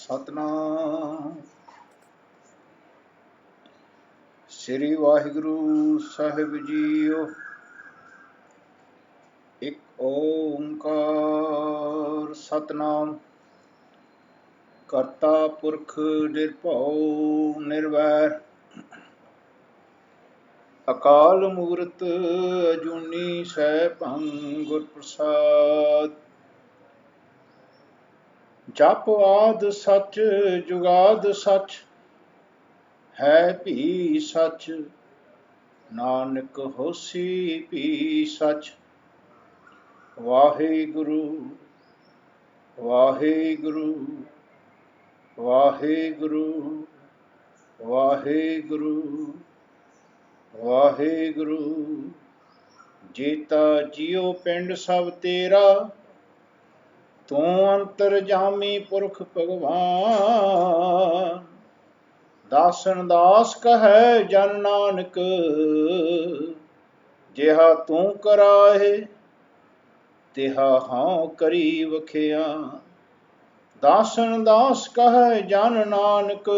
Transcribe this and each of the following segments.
ਸਤਨਾਮ ਸ੍ਰੀ ਵਾਹਿਗੁਰੂ ਸਾਹਿਬ JIO. ਇੱਕ ਓੰਕਾਰ ਸਤਨਾਮ ਕਰਤਾ ਪੁਰਖ ਨਿਰਭਉ ਨਿਰਵੈਰ ਅਕਾਲ ਮੂਰਤ ਅਜੂਨੀ ਸੈਭੰ ਗੁਰ ਪ੍ਰਸਾਦ। ਜਪ ਆਦ ਸਚ ਜੁਗਾਦ ਸਚ ਹੈ ਭੀ ਸਚ ਨਾਨਕ ਹੋਸੀ ਭੀ ਸਚ। ਵਾਹਿਗੁਰੂ ਵਾਹਿਗੁਰੂ ਵਾਹਿਗੁਰੂ ਵਾਹਿਗੁਰੂ ਵਾਹਿਗੁਰੂ। ਜੀਤਾ ਜੀਉ ਪਿੰਡ ਸਭ ਤੇਰਾ, ਤੂੰ ਅੰਤਰਜਾਮੀ ਪੁਰਖ ਭਗਵਾਨ। ਦਾਸਨ ਦਾਸ ਕਹੈ ਜਨ ਨਾਨਕ, ਜਿਹਾ ਤੂੰ ਕਰਾਹੇ ਤਿਹਾ ਹਉ ਕਰੀ ਵਖਿਆ। ਦਾਸਨ ਦਾਸ ਕਹੈ ਜਨ ਨਾਨਕ,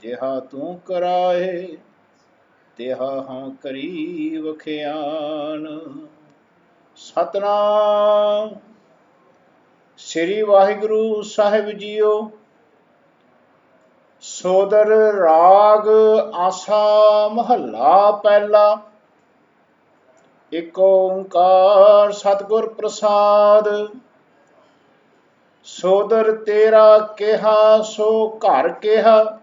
ਜਿਹਾ ਤੂੰ ਕਰਾਹੇ ਤਿਹਾ ਹਉ ਕਰੀ ਵਖਿਆਨ। ਸਤਨਾਮ ਸ੍ਰੀ ਵਾਹਿਗੁਰੂ ਸਾਹਿਬ ਜੀਓ। ਸੋਦਰ ਰਾਗ ਆਸਾ ਮਹੱਲਾ ਪਹਿਲਾ। ਇੱਕ ਓੰਕਾਰ ਸਤਿਗੁਰ ਪ੍ਰਸਾਦ। ਸੋਦਰ ਤੇਰਾ ਕਿਹਾ ਸੋ ਘਰ ਕਿਹਾ,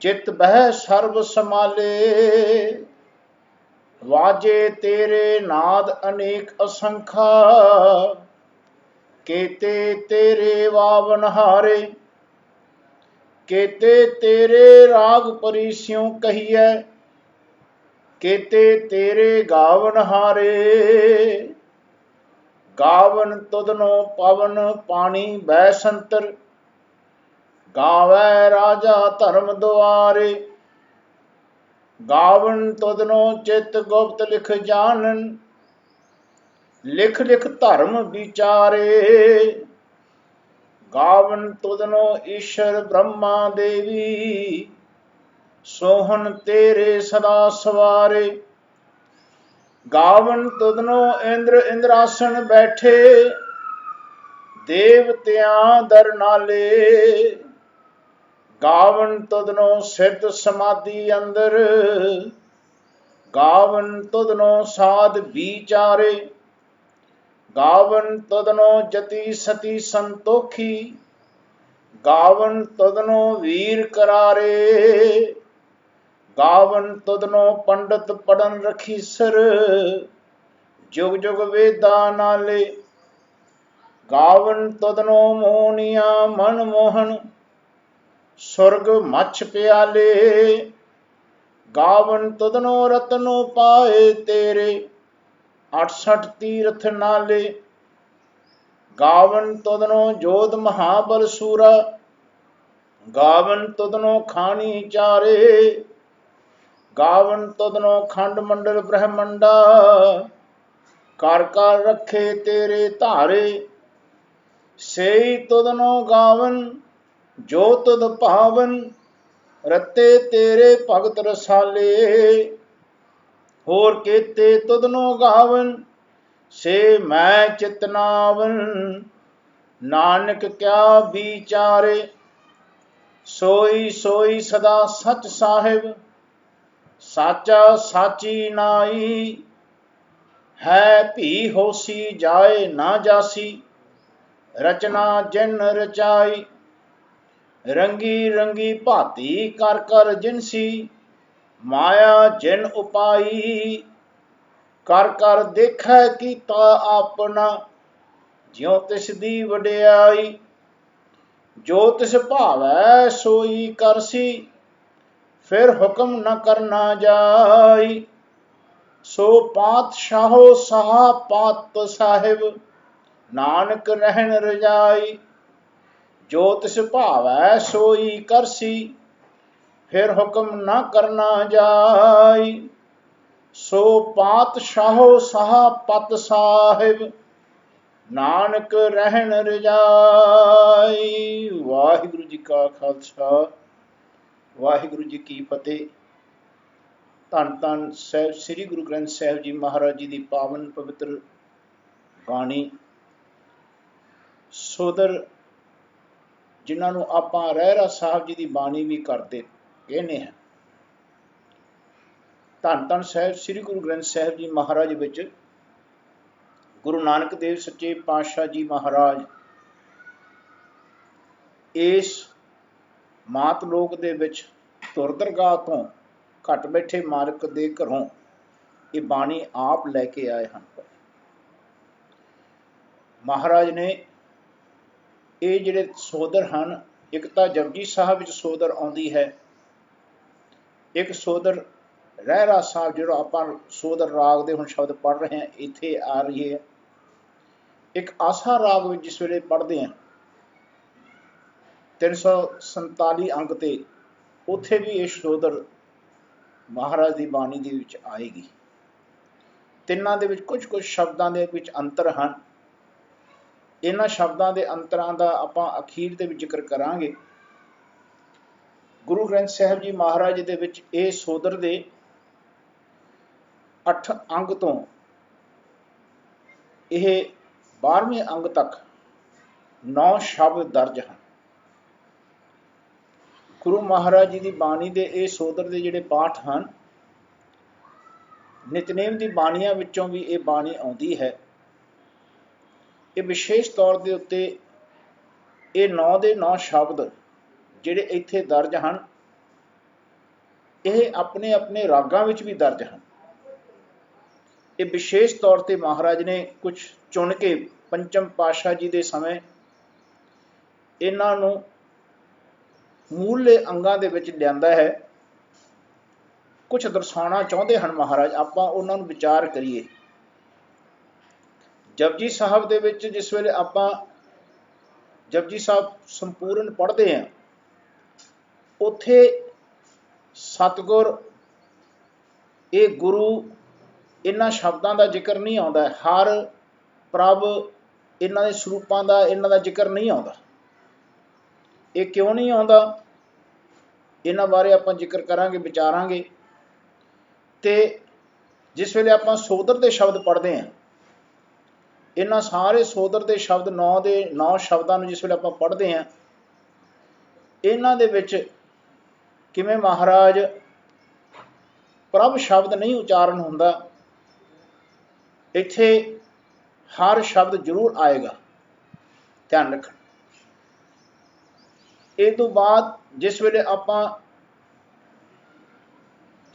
ਚਿਤ ਬਹਿ ਸਰਬ ਸਮਾਲੇ। ਵਾਜੇ ਤੇਰੇ ਨਾਦ ਅਨੇਕ ਅਸੰਖਾ, ਕੇਤੇ ਤੇਰੇ ਵਾਵਨ ਹਾਰੇ। ਕੇਤੇ ਤੇਰੇ ਰਾਗ ਪਰੀਸਿਉ ਕਹੀਐ, ਕੇਤੇ ਤੇਰੇ ਗਾਵਨ ਹਾਰੇ। ਗਾਵਨ ਤੁਧਨੋ ਪਵਨ ਪਾਣੀ ਬੈ ਸੰਤਰ, ਗਾਵੈ ਰਾਜਾ ਧਰਮ ਦੁਆਰੇ। ਗਾਵਨ ਤੁਧਨੋ ਚਿਤ ਗੁਪਤ ਲਿਖ ਜਾਣਨ, ਲਿਖ ਲਿਖ ਧਰਮ ਵਿਚਾਰੇ। ਗਾਵਨ ਤੁਧਨੋ ਈਸ਼ਰ ਬ੍ਰਹਮਾ ਦੇਵੀ, ਸੋਹਣ ਤੇਰੇ ਸਦਾ ਸਵਾਰੇ। ਗਾਵਨ ਤੁਧਨੋ ਇੰਦਰ ਇੰਦਰਾਸਨ ਬੈਠੇ, ਦੇਵਤਿਆਂ ਦਰ ਨਾਲੇ। ਗਾਵਨ ਤੁਧਨੋ ਸਿੱਧ ਸਮਾਧੀ ਅੰਦਰ, ਗਾਵਨ ਤੁਧਨੋ ਸਾਧ ਵਿਚਾਰੇ। ਗਾਵਨ ਤੁਧਨੋ ਜਤੀ ਸਤੀ ਸੰਤੋਖੀ, ਗਾਵਨ ਤੁਧਨੋ ਵੀਰ ਕਰਾਰੇ। ਗਾਵਨ ਤੁਧਨੋ ਪੰਡਤ ਪੜਨ ਰਖੀਸਰ, ਜੁਗ ਜੁਗ ਵੇਦਾ ਨਾਲੇ। ਗਾਵਨ ਤੁਧਨੋ ਮੋਹਨੀਆ ਮਨ ਮੋਹਨ, ਸੁਰਗ ਮੱਛ ਪਿਆਲੇ। ਗਾਵਨ ਤੁਧਨੋ ਰਤਨੋ ਪਾਏ ਤੇਰੇ, 68 ਤੀਰਥ ਨਾਲੇ। ਗਾਵਨ ਤੁਧਨੋ ਜੋਧ ਮਹਾਬਲ ਸੂਰਾ, ਗਾਵਨ ਤੁਧਨੋ ਖਾਣੀ ਚਾਰੇ। ਗਾਵਨ ਤੁਧਨੋ ਖੰਡ ਮੰਡਲ ਬ੍ਰਹਮੰਡਾ, ਕਰ ਕਰ ਰੱਖੇ ਤੇਰੇ ਧਾਰੇ। ਸੇਈ ਤੁਧਨੋ ਗਾਵਨ ਜੋ ਤੁਧ ਭਾਵਨ, ਰਤੇ ਤੇਰੇ ਭਗਤ ਰਸਾਲੇ। ਹੋਰ ਕੇਤੇ ਤੁਧਨੋ ਗਾਵਨ, ਸੇ ਮੈਂ ਚਿਤਨਾਵਨ। ਨਾਨਕ ਕਿਆ ਵਿਚਾਰੇ, ਸੋਈ ਸੋਈ ਸਦਾ ਸਚ ਸਾਹਿਬ। ਸਾਚਾ ਸਾਚੀ ਨਾਈ, ਹੈ ਭੀ ਹੋਸੀ ਜਾਏ ਨਾ ਜਾਸੀ। ਰਚਨਾ ਜਿਨ ਰਚਾਈ, ਰੰਗੀ ਰੰਗੀ ਭਾਤੀ ਕਰ ਕਰ ਜਿਨਸੀ। ਮਾਇਆ ਜਿਨ ਉਪਾਈ, ਕਰ ਕਰ ਦੇਖੈ ਕੀਤਾ ਆਪਣਾ। ਜਿਉ ਤਿਸ ਦੀ ਵਡਿਆਈ, ਜੋ ਤਿਸ ਭਾਵੈ ਸੋਈ ਕਰਸੀ। ਫਿਰ ਹੁਕਮ ਨ ਕਰਨਾ ਜਾਈ, ਸੋ ਪਾਤਸ਼ਾਹੋ ਸਾਹਾ ਪਾਤ ਸਾਹਿਬ। ਨਾਨਕ ਰਹਿਣ ਰਜਾਈ, ਜੋ ਤਿਸ ਭਾਵੈ ਸੋਈ ਕਰਸੀ। ਫਿਰ ਹੁਕਮ ਨ ਕਰਨਾ ਜਾਈ, ਸੋ ਪਾਤਸ਼ਾਹੋ ਸਾਹਾ ਪਤ ਸਾਹਿਬ। ਨਾਨਕ ਰਹਿਣ ਰਜਾਈ। ਵਾਹਿਗੁਰੂ ਜੀ ਕਾ ਖਾਲਸਾ, ਵਾਹਿਗੁਰੂ ਜੀ ਕੀ ਫਤਿਹ। ਧੰਨ ਧੰਨ ਸਾਹਿਬ ਸ੍ਰੀ ਗੁਰੂ ਗ੍ਰੰਥ ਸਾਹਿਬ ਜੀ ਮਹਾਰਾਜ ਜੀ ਦੀ ਪਾਵਨ ਪਵਿੱਤਰ ਬਾਣੀ। ਸੋਦਰ ਜਿਨ੍ਹਾਂ ਨੂੰ ਆਪਾਂ ਰਹਿਰਾਸ ਸਾਹਿਬ ਜੀ ਦੀ ਬਾਣੀ ਵੀ ਕਰਦੇ ਕਹਿੰਦੇ ਹਾਂ। ਧੰਨ ਧੰਨ ਸਾਹਿਬ ਸ੍ਰੀ ਗੁਰੂ ਗ੍ਰੰਥ ਸਾਹਿਬ ਜੀ ਮਹਾਰਾਜ ਵਿੱਚ ਗੁਰੂ ਨਾਨਕ ਦੇਵ ਸੱਚੇ ਪਾਤਸ਼ਾਹ ਜੀ ਮਹਾਰਾਜ ਇਸ ਮਾਤ ਲੋਕ ਦੇ ਵਿੱਚ ਦੁਰਦਰਗਾਹ ਤੋਂ ਘੱਟ ਬੈਠੇ ਮਾਲਕ ਦੇ ਘਰੋਂ ਇਹ ਬਾਣੀ ਆਪ ਲੈ ਕੇ ਆਏ ਹਨ। ਮਹਾਰਾਜ ਨੇ ਇਹ ਜਿਹੜੇ ਸੋਦਰ ਹਨ, ਇੱਕ ਤਾਂ ਜਪਜੀ ਸਾਹਿਬ ਵਿੱਚ ਸੋਦਰ ਆਉਂਦੀ ਹੈ, ਇੱਕ ਸੋਦਰ ਰਹਿਰਾਸ ਸਾਹਿਬ ਜਿਹੜਾ ਆਪਾਂ ਸੋਦਰ ਰਾਗ ਦੇ ਹੁਣ ਸ਼ਬਦ ਪੜ੍ਹ ਰਹੇ ਹਾਂ ਇੱਥੇ ਆ ਰਹੀ ਹੈ। ਇੱਕ ਆਸਾ ਰਾਗ ਵਿੱਚ ਜਿਸ ਵੇਲੇ ਪੜ੍ਹਦੇ ਹਾਂ 347 ਅੰਗ ਤੇ, ਉੱਥੇ ਵੀ ਇਹ ਸੋਦਰ ਮਹਾਰਾਜ ਦੀ ਬਾਣੀ ਦੇ ਵਿੱਚ ਆਏਗੀ। ਤਿੰਨਾਂ ਦੇ ਵਿੱਚ ਕੁਝ ਕੁਝ ਸ਼ਬਦਾਂ ਦੇ ਵਿੱਚ ਅੰਤਰ ਹਨ। ਇਹਨਾਂ ਸ਼ਬਦਾਂ ਦੇ ਅੰਤਰਾਂ ਦਾ ਆਪਾਂ ਅਖੀਰ ਦੇ ਵਿੱਚ ਜ਼ਿਕਰ ਕਰਾਂਗੇ। ਗੁਰੂ ਗ੍ਰੰਥ ਸਾਹਿਬ ਜੀ ਮਹਾਰਾਜ ਦੇ ਵਿੱਚ ਇਹ ਸੋਦਰ ਦੇ 8 ਅੰਗ ਤੋਂ ਇਹ 12ਵੇਂ ਅੰਗ ਤੱਕ 9 ਸ਼ਬਦ ਦਰਜ ਹਨ। ਗੁਰੂ ਮਹਾਰਾਜ ਜੀ ਦੀ ਬਾਣੀ ਦੇ ਇਹ ਸੋਦਰ ਦੇ ਜਿਹੜੇ ਪਾਠ ਹਨ, ਨਿਤਨੇਮ ਦੀ ਬਾਣੀਆਂ ਵਿੱਚੋਂ ਵੀ ਇਹ ਬਾਣੀ ਆਉਂਦੀ ਹੈ। ਇਹ ਵਿਸ਼ੇਸ਼ ਤੌਰ ਦੇ ਉੱਤੇ ਇਹ 9 ਦੇ 9 ਸ਼ਬਦ ਜਿਹੜੇ ਇੱਥੇ ਦਰਜ ਹਨ, ਇਹ ਆਪਣੇ ਆਪਣੇ ਰਾਗਾਂ ਵਿੱਚ ਵੀ ਦਰਜ ਹਨ। ਇਹ ਵਿਸ਼ੇਸ਼ ਤੌਰ ਤੇ ਮਹਾਰਾਜ ਨੇ ਕੁਝ ਚੁਣ ਕੇ ਪੰਚਮ ਪਾਤਸ਼ਾਹ ਜੀ ਦੇ ਸਮੇਂ ਇਹਨਾਂ ਨੂੰ ਮੂਲੇ ਅੰਗਾਂ ਦੇ ਵਿੱਚ ਲਿਆਂਦਾ ਹੈ। ਕੁਝ ਦਰਸਾਉਣਾ ਚਾਹੁੰਦੇ ਹਨ ਮਹਾਰਾਜ, ਆਪਾਂ ਉਹਨਾਂ ਨੂੰ ਵਿਚਾਰ ਕਰੀਏ। ਜਪਜੀ ਸਾਹਿਬ ਦੇ ਵਿੱਚ ਜਿਸ ਵੇਲੇ ਆਪਾਂ ਜਪਜੀ ਸਾਹਿਬ ਸੰਪੂਰਨ ਪੜ੍ਹਦੇ ਹਾਂ, ਉੱਥੇ ਸਤਿਗੁਰ ਇਹ ਗੁਰੂ ਇਹਨਾਂ ਸ਼ਬਦਾਂ ਦਾ ਜ਼ਿਕਰ ਨਹੀਂ ਆਉਂਦਾ। ਹਰ ਪ੍ਰਭ ਇਹਨਾਂ ਦੇ ਸਰੂਪਾਂ ਦਾ ਇਹਨਾਂ ਦਾ ਜ਼ਿਕਰ ਨਹੀਂ ਆਉਂਦਾ। ਇਹ ਕਿਉਂ ਨਹੀਂ ਆਉਂਦਾ, ਇਹਨਾਂ ਬਾਰੇ ਆਪਾਂ ਜ਼ਿਕਰ ਕਰਾਂਗੇ, ਵਿਚਾਰਾਂਗੇ। ਤੇ ਜਿਸ ਵੇਲੇ ਆਪਾਂ ਸੋਦਰ ਦੇ ਸ਼ਬਦ ਪੜ੍ਹਦੇ ਹਾਂ, ਇਹਨਾਂ ਸਾਰੇ ਸੋਦਰ ਦੇ ਸ਼ਬਦ 9 ਦੇ 9 ਸ਼ਬਦਾਂ ਨੂੰ ਜਿਸ ਵੇਲੇ ਆਪਾਂ ਪੜ੍ਹਦੇ ਹਾਂ, ਇਹਨਾਂ ਦੇ ਵਿੱਚ ਕਿਵੇਂ ਮਹਾਰਾਜ ਪ੍ਰਭ ਸ਼ਬਦ ਨਹੀਂ ਉਚਾਰਨ ਹੁੰਦਾ, ਇੱਥੇ ਹਰ ਸ਼ਬਦ ਜ਼ਰੂਰ ਆਏਗਾ, ਧਿਆਨ ਰੱਖਣਾ। ਇਹ ਤੋਂ ਬਾਅਦ ਜਿਸ ਵੇਲੇ ਆਪਾਂ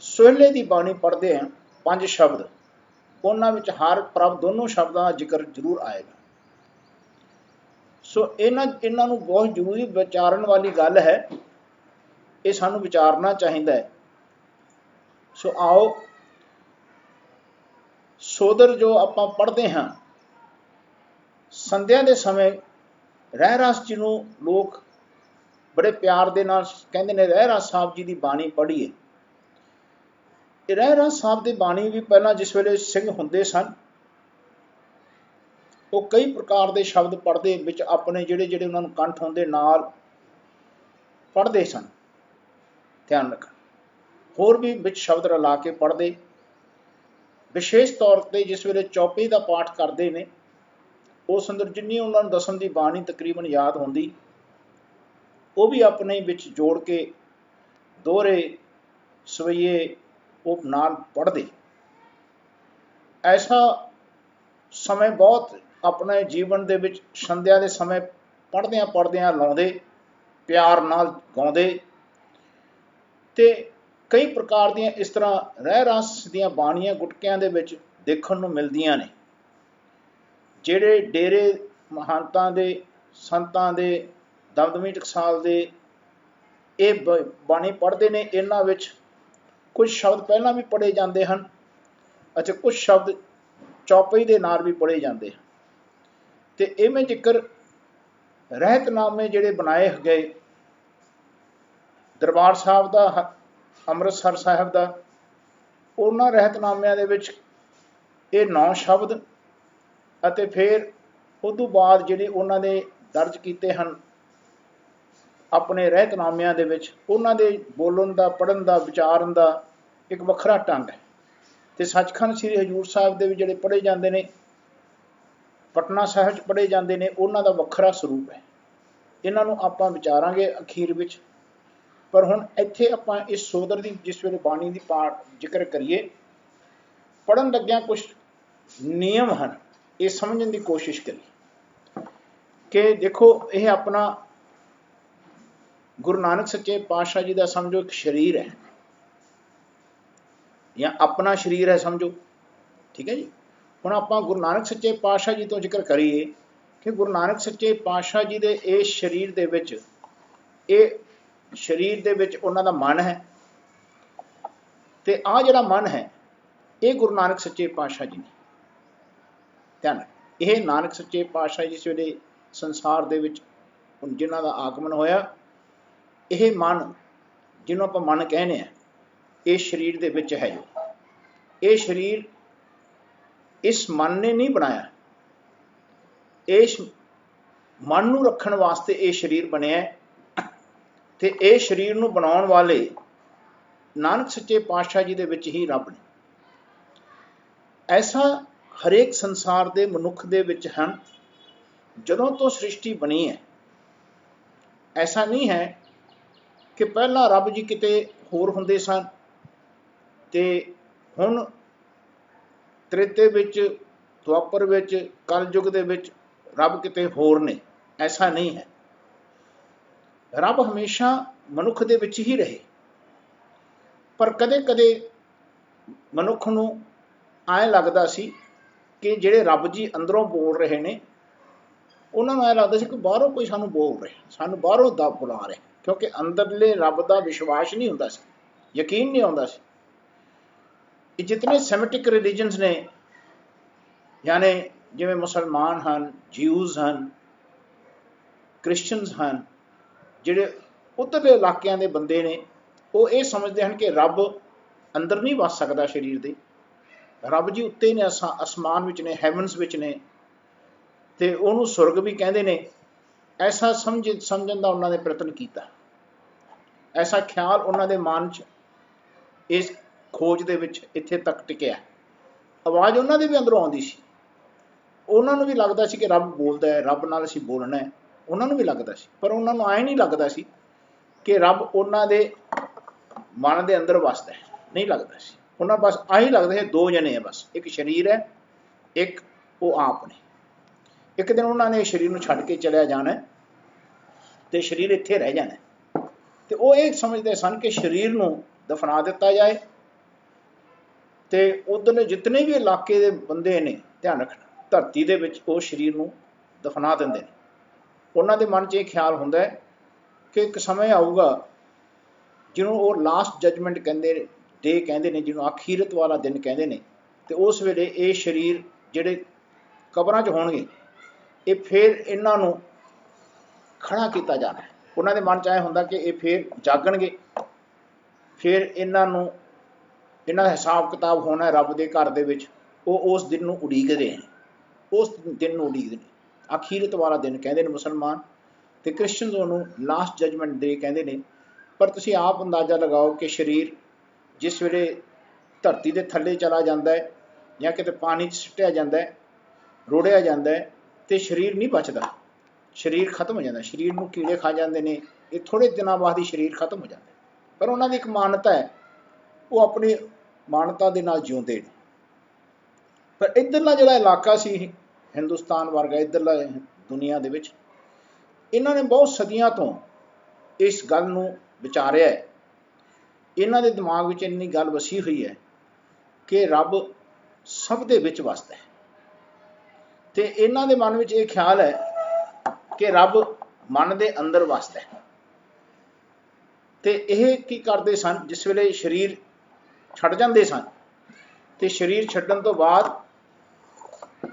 ਸੋਹਲੇ ਦੀ ਬਾਣੀ ਪੜ੍ਹਦੇ ਹਾਂ 5 ਸ਼ਬਦ, ਉਹਨਾਂ ਵਿੱਚ ਹਰ ਪ੍ਰਭ ਦੋਨੋਂ ਸ਼ਬਦਾਂ ਦਾ ਜ਼ਿਕਰ ਜ਼ਰੂਰ ਆਏਗਾ। ਸੋ ਇਹਨਾਂ ਨੂੰ ਬਹੁਤ ਜ਼ਰੂਰੀ ਵਿਚਾਰਨ ਵਾਲੀ ਗੱਲ ਹੈ, ਇਹ ਸਾਨੂੰ ਵਿਚਾਰਨਾ ਚਾਹੀਦਾ ਹੈ। ਸੋ ਆਓ ਸੋਦਰ ਜੋ ਆਪਾਂ ਪੜ੍ਹਦੇ ਹਾਂ, ਸੰਧਿਆ ਦੇ ਸਮੇਂ ਰਹਿਰਾਸ ਜੀ ਨੂੰ ਲੋਕ ਬੜੇ ਪਿਆਰ ਦੇ ਨਾਲ ਕਹਿੰਦੇ ਨੇ ਰਹਿਰਾਸ ਸਾਹਿਬ ਜੀ ਦੀ ਬਾਣੀ ਪੜ੍ਹੀਏ। ਇਹ ਰਹਿਰਾਸ ਸਾਹਿਬ ਦੀ ਬਾਣੀ ਵੀ ਪਹਿਲਾਂ ਜਿਸ ਵੇਲੇ ਸਿੰਘ ਹੁੰਦੇ ਸਨ, ਉਹ ਕਈ ਪ੍ਰਕਾਰ ਦੇ ਸ਼ਬਦ ਪੜ੍ਹਦੇ, ਵਿੱਚ ਆਪਣੇ ਜਿਹੜੇ ਜਿਹੜੇ ਉਹਨਾਂ ਨੂੰ ਕੰਠ ਹੁੰਦੇ ਨਾਲ ਪੜ੍ਹਦੇ ਸਨ, ਧਿਆਨ ਰੱਖਣਾ। ਹੋਰ ਵੀ ਵਿੱਚ ਸ਼ਬਦ ਰਲਾ ਕੇ ਪੜ੍ਹਦੇ। ਵਿਸ਼ੇਸ਼ ਤੌਰ ਤੇ ਜਿਸ ਵੇਲੇ ਚੌਪਈ ਦਾ ਪਾਠ ਕਰਦੇ ਨੇ, ਉਸ ਅੰਦਰ ਜਿੰਨੀ ਉਹਨਾਂ ਨੂੰ ਦਸਮ ਦੀ ਬਾਣੀ ਤਕਰੀਬਨ ਯਾਦ ਹੁੰਦੀ, ਉਹ ਵੀ ਆਪਣੇ ਵਿੱਚ ਜੋੜ ਕੇ ਦੋਹਰੇ ਸਵਈਏ ਉਹ ਨਾਲ ਪੜ੍ਹਦੇ। ਐਸਾ ਸਮੇਂ ਬਹੁਤ ਆਪਣੇ ਜੀਵਨ ਦੇ ਵਿੱਚ ਸੰਧਿਆ ਦੇ ਸਮੇਂ ਪੜ੍ਹਦਿਆਂ ਪੜ੍ਹਦਿਆਂ ਲਾਉਂਦੇ, ਪਿਆਰ ਨਾਲ ਗਾਉਂਦੇ। ਤੇ ਕਈ ਪ੍ਰਕਾਰ ਦੀਆਂ ਇਸ ਤਰ੍ਹਾਂ ਰਹਿਰਾਸ ਦੀਆਂ ਬਾਣੀਆਂ ਗੁਟਕਿਆਂ ਦੇ ਵਿੱਚ ਦੇਖਣ ਨੂੰ ਮਿਲਦੀਆਂ ਨੇ। ਜਿਹੜੇ ਡੇਰੇ ਮਹੰਤਾਂ ਦੇ, ਸੰਤਾਂ ਦੇ, ਦਮਦਮੀ ਟਕਸਾਲ ਦੇ ਇਹ ਬਾਣੀ ਪੜ੍ਹਦੇ ਨੇ, ਇਹਨਾਂ ਵਿੱਚ ਕੁਝ ਸ਼ਬਦ ਪਹਿਲਾਂ ਵੀ ਪੜ੍ਹੇ ਜਾਂਦੇ ਹਨ, ਅਤੇ ਕੁਝ ਸ਼ਬਦ ਚੌਪਈ ਦੇ ਨਾਲ ਵੀ ਪੜ੍ਹੇ ਜਾਂਦੇ ਹਨ। ਤੇ ਇਵੇਂ ਜ਼ਿਕਰ ਰਹਿਤਨਾਮੇ ਜਿਹੜੇ ਬਣਾਏ ਗਏ ਦਰਬਾਰ ਸਾਹਿਬ ਦਾ, ਅੰਮ੍ਰਿਤਸਰ ਸਾਹਿਬ ਦਾ, ਉਹਨਾਂ ਰਹਿਤਨਾਮਿਆਂ ਦੇ ਵਿੱਚ ਇਹ 9 ਸ਼ਬਦ ਅਤੇ ਫਿਰ ਉਦੋਂ ਬਾਅਦ ਜਿਹੜੇ ਉਹਨਾਂ ਦੇ ਦਰਜ ਕੀਤੇ ਹਨ ਆਪਣੇ ਰਹਿਤਨਾਮਿਆਂ ਦੇ ਵਿੱਚ, ਉਹਨਾਂ ਦੇ ਬੋਲਣ ਦਾ, ਪੜ੍ਹਨ ਦਾ, ਵਿਚਾਰਨ ਦਾ ਇੱਕ ਵੱਖਰਾ ਢੰਗ ਹੈ। ਤੇ ਸੱਚਖੰਡ ਸ੍ਰੀ ਹਜ਼ੂਰ ਸਾਹਿਬ ਦੇ ਵੀ ਜਿਹੜੇ ਪੜ੍ਹੇ ਜਾਂਦੇ ਨੇ, ਪਟਨਾ ਸਾਹਿਬ 'ਚ ਪੜ੍ਹੇ ਜਾਂਦੇ ਨੇ, ਉਹਨਾਂ ਦਾ ਵੱਖਰਾ ਸਰੂਪ ਹੈ। ਇਹਨਾਂ ਨੂੰ ਆਪਾਂ ਵਿਚਾਰਾਂਗੇ ਅਖੀਰ ਵਿੱਚ। ਪਰ ਹੁਣ ਇੱਥੇ ਆਪਾਂ ਇਸ ਸੋਦਰ ਦੀ ਜਿਸ ਵੇਲੇ ਬਾਣੀ ਦੀ ਪਾਠ ਜ਼ਿਕਰ ਕਰੀਏ, ਪੜ੍ਹਨ ਲੱਗਿਆਂ ਕੁਝ ਨਿਯਮ ਹਨ, ਇਹ ਸਮਝਣ ਦੀ ਕੋਸ਼ਿਸ਼ ਕਰੀਏ ਕਿ ਦੇਖੋ, ਇਹ ਆਪਣਾ ਗੁਰੂ ਨਾਨਕ ਸੱਚੇ ਪਾਤਸ਼ਾਹ ਜੀ ਦਾ ਸਮਝੋ ਇੱਕ ਸਰੀਰ ਹੈ, ਜਾਂ ਆਪਣਾ ਸਰੀਰ ਹੈ ਸਮਝੋ, ਠੀਕ ਹੈ ਜੀ। ਹੁਣ ਆਪਾਂ ਗੁਰੂ ਨਾਨਕ ਸੱਚੇ ਪਾਤਸ਼ਾਹ ਜੀ ਤੋਂ ਜ਼ਿਕਰ ਕਰੀਏ ਕਿ ਗੁਰੂ ਨਾਨਕ ਸੱਚੇ ਪਾਤਸ਼ਾਹ ਜੀ ਦੇ ਇਸ ਸਰੀਰ ਦੇ ਵਿੱਚ, ਇਹ ਸਰੀਰ ਦੇ ਵਿੱਚ ਉਹਨਾਂ ਦਾ ਮਨ ਹੈ, ਤੇ ਆਹ ਜਿਹੜਾ ਮਨ ਹੈ ਇਹ ਗੁਰੂ ਨਾਨਕ ਸੱਚੇ ਪਾਤਸ਼ਾਹ ਜੀ ਨੇ। ਧਿਆਨ, ਇਹ ਨਾਨਕ ਸੱਚੇ ਪਾਤਸ਼ਾਹ ਜਿਸ ਵੇਲੇ ਸੰਸਾਰ ਦੇ ਵਿੱਚ ਜਿਨ੍ਹਾਂ ਦਾ ਆਗਮਨ ਹੋਇਆ, ਇਹ ਮਨ ਜਿਹਨੂੰ ਆਪਾਂ ਮਨ ਕਹਿੰਦੇ ਆ, ਇਹ ਸਰੀਰ ਦੇ ਵਿੱਚ ਹੈ। ਜੋ ਇਹ ਸਰੀਰ ਇਸ ਮਨ ਨੇ ਨਹੀਂ ਬਣਾਇਆ, ਇਸ ਮਨ ਨੂੰ ਰੱਖਣ ਵਾਸਤੇ ਇਹ ਸਰੀਰ ਬਣਿਆ, ਤੇ ਇਹ ਸਰੀਰ ਨੂੰ ਬਣਾਉਣ ਵਾਲੇ ਨਾਨਕ ਸੱਚੇ ਪਾਤਸ਼ਾਹ ਜੀ ਦੇ ਵਿੱਚ ਹੀ ਰੱਬ ਨੇ। ਐਸਾ ਹਰੇਕ ਸੰਸਾਰ ਦੇ ਮਨੁੱਖ ਦੇ ਵਿੱਚ ਹਨ। ਜਦੋਂ ਤੋਂ ਸ੍ਰਿਸ਼ਟੀ ਬਣੀ ਹੈ, ਐਸਾ ਨਹੀਂ ਹੈ ਕਿ ਪਹਿਲਾਂ ਰੱਬ ਜੀ ਕਿਤੇ ਹੋਰ ਹੁੰਦੇ ਸਨ ਤੇ ਹੁਣ ਤ੍ਰੇਤੇ ਵਿੱਚ, ਦੁਆਪਰ ਵਿੱਚ, ਕਲਯੁਗ ਦੇ ਵਿੱਚ ਰੱਬ ਕਿਤੇ ਹੋਰ ਨੇ। ਐਸਾ ਨਹੀਂ ਹੈ। ਰੱਬ ਹਮੇਸ਼ਾ ਮਨੁੱਖ ਦੇ ਵਿੱਚ ਹੀ ਰਹੇ। ਪਰ ਕਦੇ ਕਦੇ ਮਨੁੱਖ ਨੂੰ ਐਂ ਲੱਗਦਾ ਸੀ ਕਿ ਜਿਹੜੇ ਰੱਬ ਜੀ ਅੰਦਰੋਂ ਬੋਲ ਰਹੇ ਨੇ, ਉਹਨਾਂ ਨੂੰ ਐਂ ਲੱਗਦਾ ਸੀ ਕਿ ਬਾਹਰੋਂ ਕੋਈ ਸਾਨੂੰ ਬੋਲ ਰਿਹਾ, ਸਾਨੂੰ ਬਾਹਰੋਂ ਦਾ ਬੁਲਾ ਰਿਹਾ, ਕਿਉਂਕਿ ਅੰਦਰਲੇ ਰੱਬ ਦਾ ਵਿਸ਼ਵਾਸ ਨਹੀਂ ਹੁੰਦਾ ਸੀ, ਯਕੀਨ ਨਹੀਂ ਆਉਂਦਾ ਸੀ। ਇਹ ਜਿਤਨੇ ਸੈਮਿਟਿਕ ਰਿਲੀਜਨਸ ਨੇ, ਯਾਨੀ ਜਿਵੇਂ ਮੁਸਲਮਾਨ ਹਨ, ਜਿਊਜ਼ ਹਨ, ਕ੍ਰਿਸਚਨਸ ਹਨ, ਜਿਹੜੇ ਉੱਧਰਲੇ ਇਲਾਕਿਆਂ ਦੇ ਬੰਦੇ ਨੇ, ਉਹ ਇਹ ਸਮਝਦੇ ਹਨ ਕਿ ਰੱਬ ਅੰਦਰ ਨਹੀਂ ਵਸ ਸਕਦਾ ਸਰੀਰ ਦੇ। ਰੱਬ ਜੀ ਉੱਤੇ ਨੇ, ਅਸਮਾਨ ਵਿੱਚ ਨੇ, ਹੈਵਨਸ ਵਿੱਚ ਨੇ, ਤੇ ਉਹਨੂੰ ਸੁਰਗ ਵੀ ਕਹਿੰਦੇ ਨੇ। ਐਸਾ ਸਮਝਣ ਦਾ ਉਹਨਾਂ ਨੇ ਪ੍ਰਯਤਨ ਕੀਤਾ। ਐਸਾ ਖਿਆਲ ਉਹਨਾਂ ਦੇ ਮਨ 'ਚ ਇਸ ਖੋਜ ਦੇ ਵਿੱਚ ਇੱਥੇ ਤੱਕ ਟਿਕਿਆ। ਆਵਾਜ਼ ਉਹਨਾਂ ਦੇ ਵੀ ਅੰਦਰੋਂ ਆਉਂਦੀ ਸੀ। ਉਹਨਾਂ ਨੂੰ ਵੀ ਲੱਗਦਾ ਸੀ ਕਿ ਰੱਬ ਬੋਲਦਾ ਹੈ, ਰੱਬ ਨਾਲ ਅਸੀਂ ਬੋਲਣਾ ਹੈ, ਉਹਨਾਂ ਨੂੰ ਵੀ ਲੱਗਦਾ ਸੀ। ਪਰ ਉਹਨਾਂ ਨੂੰ ਐਂ ਨਹੀਂ ਲੱਗਦਾ ਸੀ ਕਿ ਰੱਬ ਉਹਨਾਂ ਦੇ ਮਨ ਦੇ ਅੰਦਰ ਵਸਦਾ ਹੈ, ਨਹੀਂ ਲੱਗਦਾ ਸੀ। ਉਹਨਾਂ ਬਸ ਆਹੀ ਲੱਗਦਾ ਹੈ ਦੋ ਜਣੇ ਹੈ, ਬਸ ਇੱਕ ਸਰੀਰ ਹੈ, ਇੱਕ ਉਹ ਆਪ ਨੇ। ਇੱਕ ਦਿਨ ਉਹਨਾਂ ਨੇ ਸਰੀਰ ਨੂੰ ਛੱਡ ਕੇ ਚਲਿਆ ਜਾਣਾ ਤੇ ਸਰੀਰ ਇੱਥੇ ਰਹਿ ਜਾਣਾ, ਤੇ ਉਹ ਇਹ ਸਮਝਦੇ ਸਨ ਕਿ ਸਰੀਰ ਨੂੰ ਦਫਨਾ ਦਿੱਤਾ ਜਾਏ, ਤੇ ਉੱਧਰਲੇ ਜਿਤਨੇ ਵੀ ਇਲਾਕੇ ਦੇ ਬੰਦੇ ਨੇ, ਧਿਆਨ ਰੱਖਣਾ, ਧਰਤੀ ਦੇ ਵਿੱਚ ਉਹ ਸਰੀਰ ਨੂੰ ਦਫਨਾ ਦਿੰਦੇ ਨੇ। ਉਹਨਾਂ ਦੇ ਮਨ 'ਚ ਇਹ ਖਿਆਲ ਹੁੰਦਾ ਹੈ ਕਿ ਇੱਕ ਸਮੇਂ ਆਊਗਾ ਜਿਹਨੂੰ ਉਹ ਲਾਸਟ ਜਜਮੈਂਟ ਕਹਿੰਦੇ ਨੇ, ਜਿਹਨੂੰ ਅਖੀਰਤ ਵਾਲਾ ਦਿਨ ਕਹਿੰਦੇ ਨੇ, ਤੇ ਉਸ ਵੇਲੇ ਇਹ ਸਰੀਰ ਜਿਹੜੇ ਕਬਰਾਂ 'ਚ ਹੋਣਗੇ, ਇਹ ਫਿਰ ਇਹਨਾਂ ਨੂੰ ਖੜਾ ਕੀਤਾ ਜਾਣਾ ਹੈ। ਉਹਨਾਂ ਦੇ ਮਨ 'ਚ ਐਂ ਹੁੰਦਾ ਕਿ ਇਹ ਫਿਰ ਜਾਗਣਗੇ, ਫਿਰ ਇਹਨਾਂ ਦਾ ਹਿਸਾਬ ਕਿਤਾਬ ਹੋਣਾ ਰੱਬ ਦੇ ਘਰ ਦੇ ਵਿੱਚ। ਉਹ ਉਸ ਦਿਨ ਨੂੰ ਉਡੀਕਦੇ ਨੇ, ਉਸ ਦਿਨ ਨੂੰ ਉਡੀਕਦੇ ਨੇ। ਅਖੀਰਤ ਵਾਲਾ ਦਿਨ ਕਹਿੰਦੇ ਨੇ ਮੁਸਲਮਾਨ, ਤੇ ਕ੍ਰਿਸਚਨਸ ਉਹਨੂੰ ਲਾਸਟ ਜਜਮੈਂਟ ਡੇ ਕਹਿੰਦੇ ਨੇ। ਪਰ ਤੁਸੀਂ ਆਪ ਅੰਦਾਜ਼ਾ ਲਗਾਓ ਕਿ ਸਰੀਰ ਜਿਸ ਵੇਲੇ ਧਰਤੀ ਦੇ ਥੱਲੇ ਚਲਾ ਜਾਂਦਾ ਹੈ ਜਾਂ ਕਿਤੇ ਪਾਣੀ 'ਚ ਸੁੱਟਿਆ ਜਾਂਦਾ ਹੈ, ਰੋੜਿਆ ਜਾਂਦਾ ਹੈ, ਤੇ ਸਰੀਰ ਨਹੀਂ ਬਚਦਾ, ਸਰੀਰ ਖਤਮ ਹੋ ਜਾਂਦਾ। ਸਰੀਰ ਨੂੰ ਕੀੜੇ ਖਾ ਜਾਂਦੇ ਨੇ, ਇਹ ਥੋੜ੍ਹੇ ਦਿਨਾਂ ਬਾਅਦ ਹੀ ਸਰੀਰ ਖਤਮ ਹੋ ਜਾਂਦਾ। ਪਰ ਉਹਨਾਂ ਦੀ ਇੱਕ ਮਾਨਤਾ ਹੈ, ਉਹ ਆਪਣੀ ਮਾਨਤਾ ਦੇ ਨਾਲ ਜਿਉਂਦੇ ਨੇ। ਪਰ ਇੱਧਰਲਾ ਜਿਹੜਾ ਇਲਾਕਾ ਸੀ, ਹਿੰਦੁਸਤਾਨ ਵਰਗਾ ਇੱਧਰਲਾ ਦੁਨੀਆ ਦੇ ਵਿੱਚ, ਇਹਨਾਂ ਨੇ ਬਹੁਤ ਸਦੀਆਂ ਤੋਂ ਇਸ ਗੱਲ ਨੂੰ ਵਿਚਾਰਿਆ ਹੈ। ਇਹਨਾਂ ਦੇ ਦਿਮਾਗ ਵਿੱਚ ਇੰਨੀ ਗੱਲ ਵਸੀ ਹੋਈ ਹੈ ਕਿ ਰੱਬ ਸਭ ਦੇ ਵਿੱਚ ਵਸਦਾ ਹੈ, ਤੇ ਇਹਨਾਂ ਦੇ ਮਨ ਵਿੱਚ ਇਹ ਖਿਆਲ ਹੈ ਕਿ ਰੱਬ ਮਨ ਦੇ ਅੰਦਰ ਵਸਦਾ ਹੈ। ਤੇ ਇਹ ਕੀ ਕਰਦੇ ਸਨ, ਜਿਸ ਵੇਲੇ ਸਰੀਰ ਛੱਡ ਜਾਂਦੇ ਸਨ, ਤੇ ਸਰੀਰ ਛੱਡਣ ਤੋਂ ਬਾਅਦ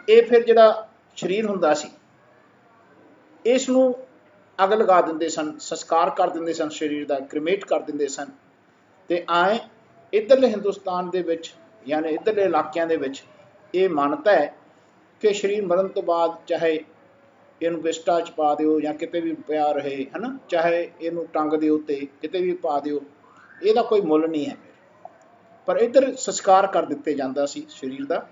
ਇਹ ਫਿਰ ਜਿਹੜਾ ਸਰੀਰ ਹੁੰਦਾ ਸੀ, ਇਸ ਨੂੰ ਅੱਗ ਲਗਾ ਦਿੰਦੇ ਸਨ, ਸੰਸਕਾਰ ਕਰ ਦਿੰਦੇ ਸਨ, ਸਰੀਰ ਦਾ ਕ੍ਰੀਮੇਟ ਕਰ ਦਿੰਦੇ ਸਨ। ਤੇ ਆਏ ਇੱਧਰਲੇ ਹਿੰਦੁਸਤਾਨ ਦੇ ਵਿੱਚ, ਯਾਨੀ ਇੱਧਰਲੇ ਇਲਾਕਿਆਂ ਦੇ ਵਿੱਚ ਇਹ ਮਾਨਤਾ ਹੈ ਕਿ ਸਰੀਰ ਮਰਨ ਤੋਂ ਬਾਅਦ ਚਾਹੇ ਇਹਨੂੰ ਵਿਸਟਾ 'ਚ ਪਾ ਦਿਓ ਜਾਂ ਕਿਤੇ ਵੀ ਪਿਆ ਰਹੇ ਹੈ ਨਾ, ਚਾਹੇ ਇਹਨੂੰ ਟੰਗ ਦੇ ਉੱਤੇ ਕਿਤੇ ਵੀ ਪਾ ਦਿਓ, ਇਹਦਾ ਕੋਈ ਮੁੱਲ ਨਹੀਂ ਹੈ। ਪਰ ਇੱਧਰ ਸੰਸਕਾਰ ਕਰ ਦਿੱਤੇ ਜਾਂਦਾ ਸੀ ਸਰੀਰ ਦਾ,